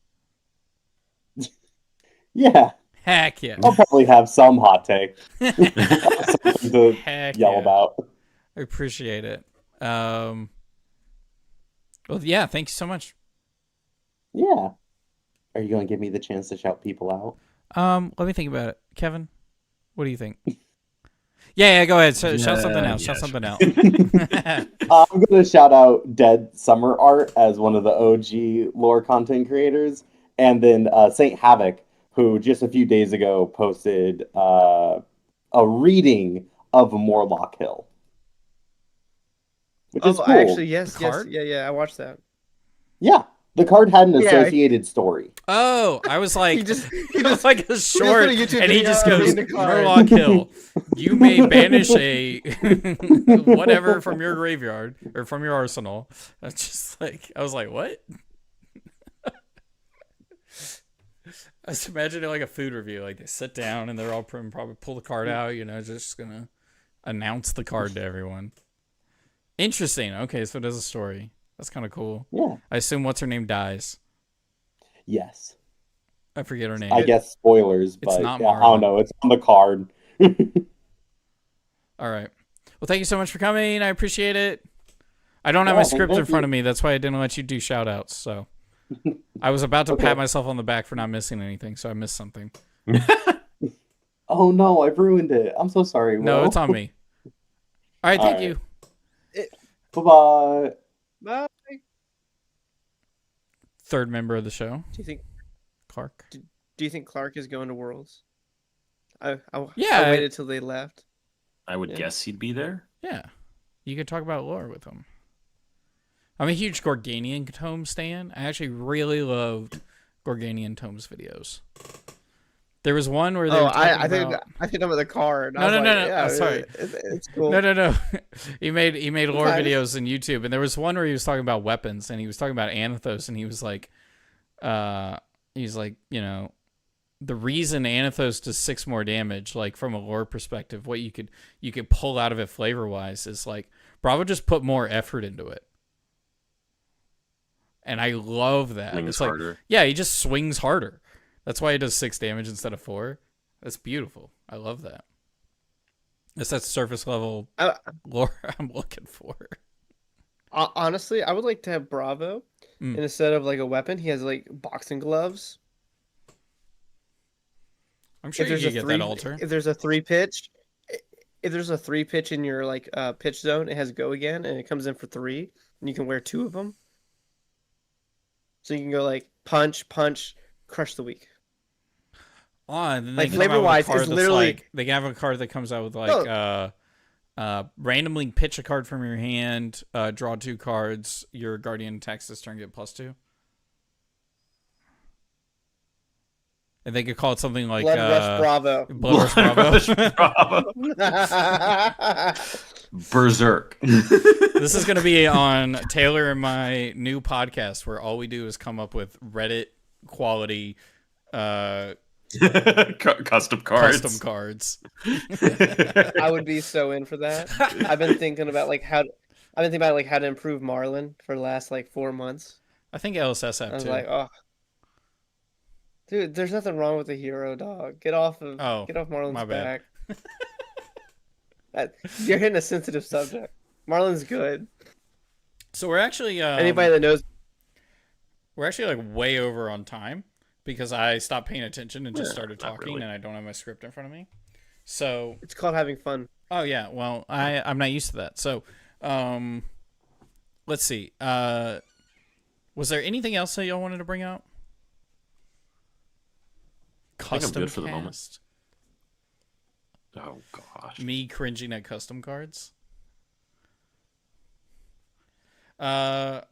Yeah. Heck yeah. I'll probably have some hot take. Something to yell about. I appreciate it. Well, yeah, thanks so much. Yeah. Are you going to give me the chance to shout people out? Let me think about it. Kevin, what do you think? Yeah, go ahead. Shout something out. Shout something out. I'm going to shout out Dead Summer Art as one of the OG lore content creators. And then Saint Havoc, who just a few days ago posted a reading of Morlock Hill. Which is cool. Actually, yes. Yeah, I watched that. Yeah. The card had an associated story. Oh, I was like, he was like a short, and he just goes, Morlock Hill, you may banish a whatever from your graveyard or from your arsenal. That's just like, I was like, what? I was imagining like a food review, like they sit down and they're all probably pull the card out, you know, just gonna announce the card to everyone. Interesting. Okay, so it is a story. That's kind of cool. Yeah. I assume what's her name dies. Yes. I forget her name. I guess spoilers, but not yeah, I don't know. It's on the card. All right. Well, thank you so much for coming. I appreciate it. I don't have my script in front of me. That's why I didn't let you do shout outs. So I was about to pat myself on the back for not missing anything, so I missed something. Oh no, I've ruined it. I'm so sorry. Will. No, it's on me. All right, thank you. Bye-bye. Bye. Third member of the show. Do you think Clark? Do you think Clark is going to Worlds? I waited till they left. I would guess he'd be there. Yeah. You could talk about lore with him. I'm a huge Gorganian Tome stan. I actually really loved Gorganian Tomes videos. There was one where they were I think I'm at the card. No. Yeah, sorry. It's cool. No. He made lore videos on YouTube, and there was one where he was talking about weapons, and he was talking about Anathos, and he was like, you know, the reason Anathos does 6 more damage, like from a lore perspective, what you could pull out of it flavor wise is like Bravo just put more effort into it. And I love that. Swings it's like, harder. Yeah, he just swings harder. That's why he does 6 damage instead of 4. That's beautiful. I love that. That's that surface level lore I'm looking for. Honestly, I would like to have Bravo, and instead of like a weapon, he has like boxing gloves. I'm sure you can get that altar. If there's a 3-pitch, in your like pitch zone, it has go again, and it comes in for 3, and you can wear 2 of them. So you can go like punch, crush the weak. And like flavor wise, it's literally like, they can have a card that comes out with like randomly pitch a card from your hand, draw 2 cards, your guardian attacks this turn, get +2. And they could call it something like Blood Rush Bravo. Blood Rush Bravo. Berserk. This is going to be on Taylor and my new podcast where all we do is come up with Reddit quality custom cards. I would be so in for that. I've been thinking about how to improve Marlin for the last like 4 months. I think LSS have I was too. like, oh, dude, there's nothing wrong with the hero, dog. Get off Marlin's back. You're hitting a sensitive subject. Marlin's good. So we're actually anybody that knows, we're actually like way over on time because I stopped paying attention and just started talking, really. and I don't have my script in front of me. So it's called having fun. Oh yeah, well I'm not used to that. So let's see. Was there anything else that y'all wanted to bring out? Custom for the moment. cast. Oh gosh. Me cringing at custom cards. Yeah,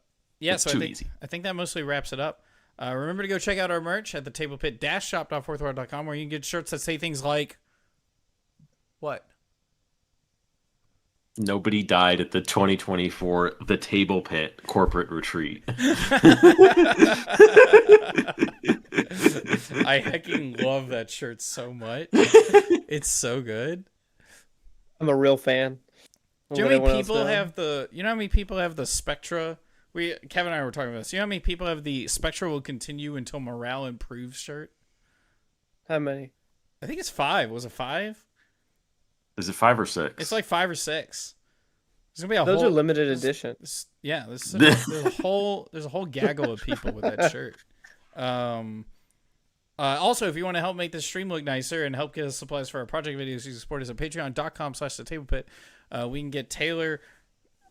it's so too easy. I think that mostly wraps it up. Remember to go check out our merch at the tablepit-shop.fourthward.com where you can get shirts that say things like what? Nobody died at the 2024 The Table Pit corporate retreat. I hecking love that shirt so much. It's so good. I'm a real fan. Do you know how many people have the? You know how many people have the Spectra? Kevin and I were talking about this. You know how many people have the Spectra will continue until morale improves shirt? How many? I think it's 5. Was it 5? Is it 5 or 6? It's like 5 or 6. There's gonna be Those are limited edition. Yeah, there's a whole gaggle of people with that shirt. Also, if you want to help make this stream look nicer and help get us supplies for our project videos, you can support us at patreon.com/thetablepit. We can get Taylor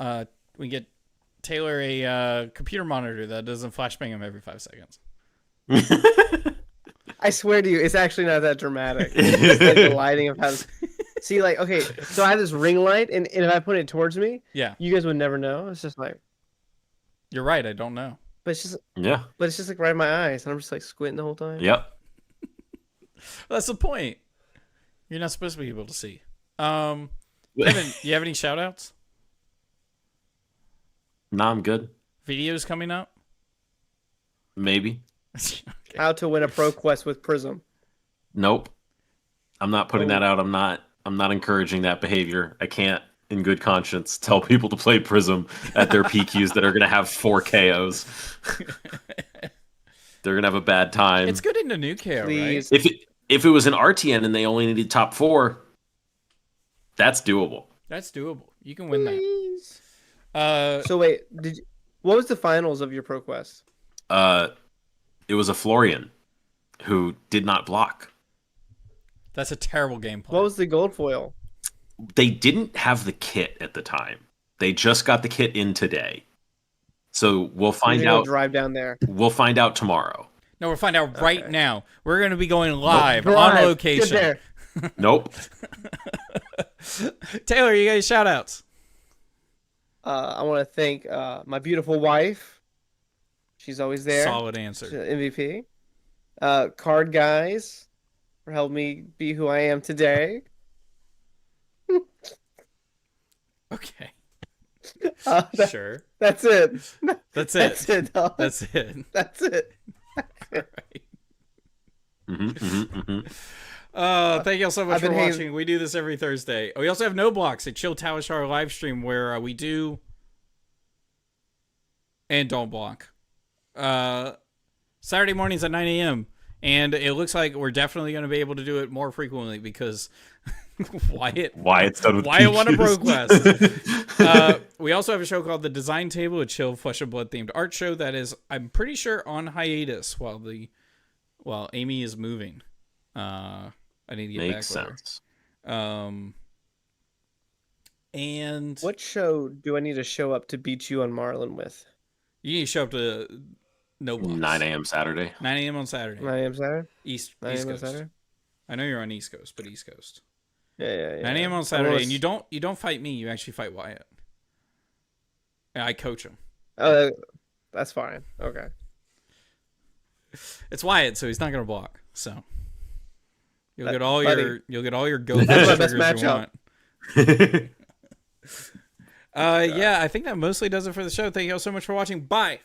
a computer monitor that doesn't flashbang him every 5 seconds. I swear to you, it's actually not that dramatic. It's like the lighting of how. See, like, okay, so I have this ring light, and if I put it towards me, yeah, you guys would never know. It's just like, you're right. I don't know, but it's just yeah, but it's just like right in my eyes, and I'm just like squinting the whole time. Yep. That's the point. You're not supposed to be able to see. Kevin, you have any shout outs? Nah, I'm good. Videos coming up? Maybe. Okay. How to win a pro quest with Prism. Nope. I'm not putting that out. I'm not encouraging that behavior. I can't, in good conscience, tell people to play Prism at their PQs that are going to have 4 KOs. They're gonna have a bad time. It's good into new KO, Please. right? If it was an RTN and they only needed top 4, that's doable. That's doable. You can win that. Please. So wait, what was the finals of your ProQuest? It was a Florian who did not block. That's a terrible game plan. What was the gold foil? They didn't have the kit at the time. They just got the kit in today. So we'll find out. Drive down there. We'll find out tomorrow. No, we'll find out right now. We're going to be going live Drive. on Get location. there. Nope. Taylor, you guys shout outs. I want to thank my beautiful wife. She's always there. Solid answer. She's an MVP. Card guys for helping me be who I am today. Okay. Sure. That's it. That's it. That's it. Dog. That's it. That's it. All right. Mm-hmm. Thank you all so much I've for been watching. We do this every Thursday. We also have No Blocks, a Chill Tawishar live stream where we do and don't block. Saturday mornings at 9 a.m. And it looks like we're definitely going to be able to do it more frequently because Wyatt's done with Wyatt won a PQs. ProQuest. We also have a show called The Design Table, a chill Flesh and Blood themed art show that is, I'm pretty sure, on hiatus while Amy is moving. I need to get Makes back with sense. her. And What show do I need to show up to beat you on Marlin with? you need to show up to No Blocks. 9 a.m. Saturday. 9 a.m. on Saturday. 9 a.m. Saturday? East 9 a.m. on Coast. Saturday? I know you're on East Coast, but East Coast. Yeah. 9 a.m. on Saturday, and you don't fight me. You actually fight Wyatt. And I coach him. That's fine. Okay. It's Wyatt, so he's not gonna block. So you'll get all your go That's my triggers best you matchup. want. Yeah, I think that mostly does it for the show. Thank you all so much for watching. Bye.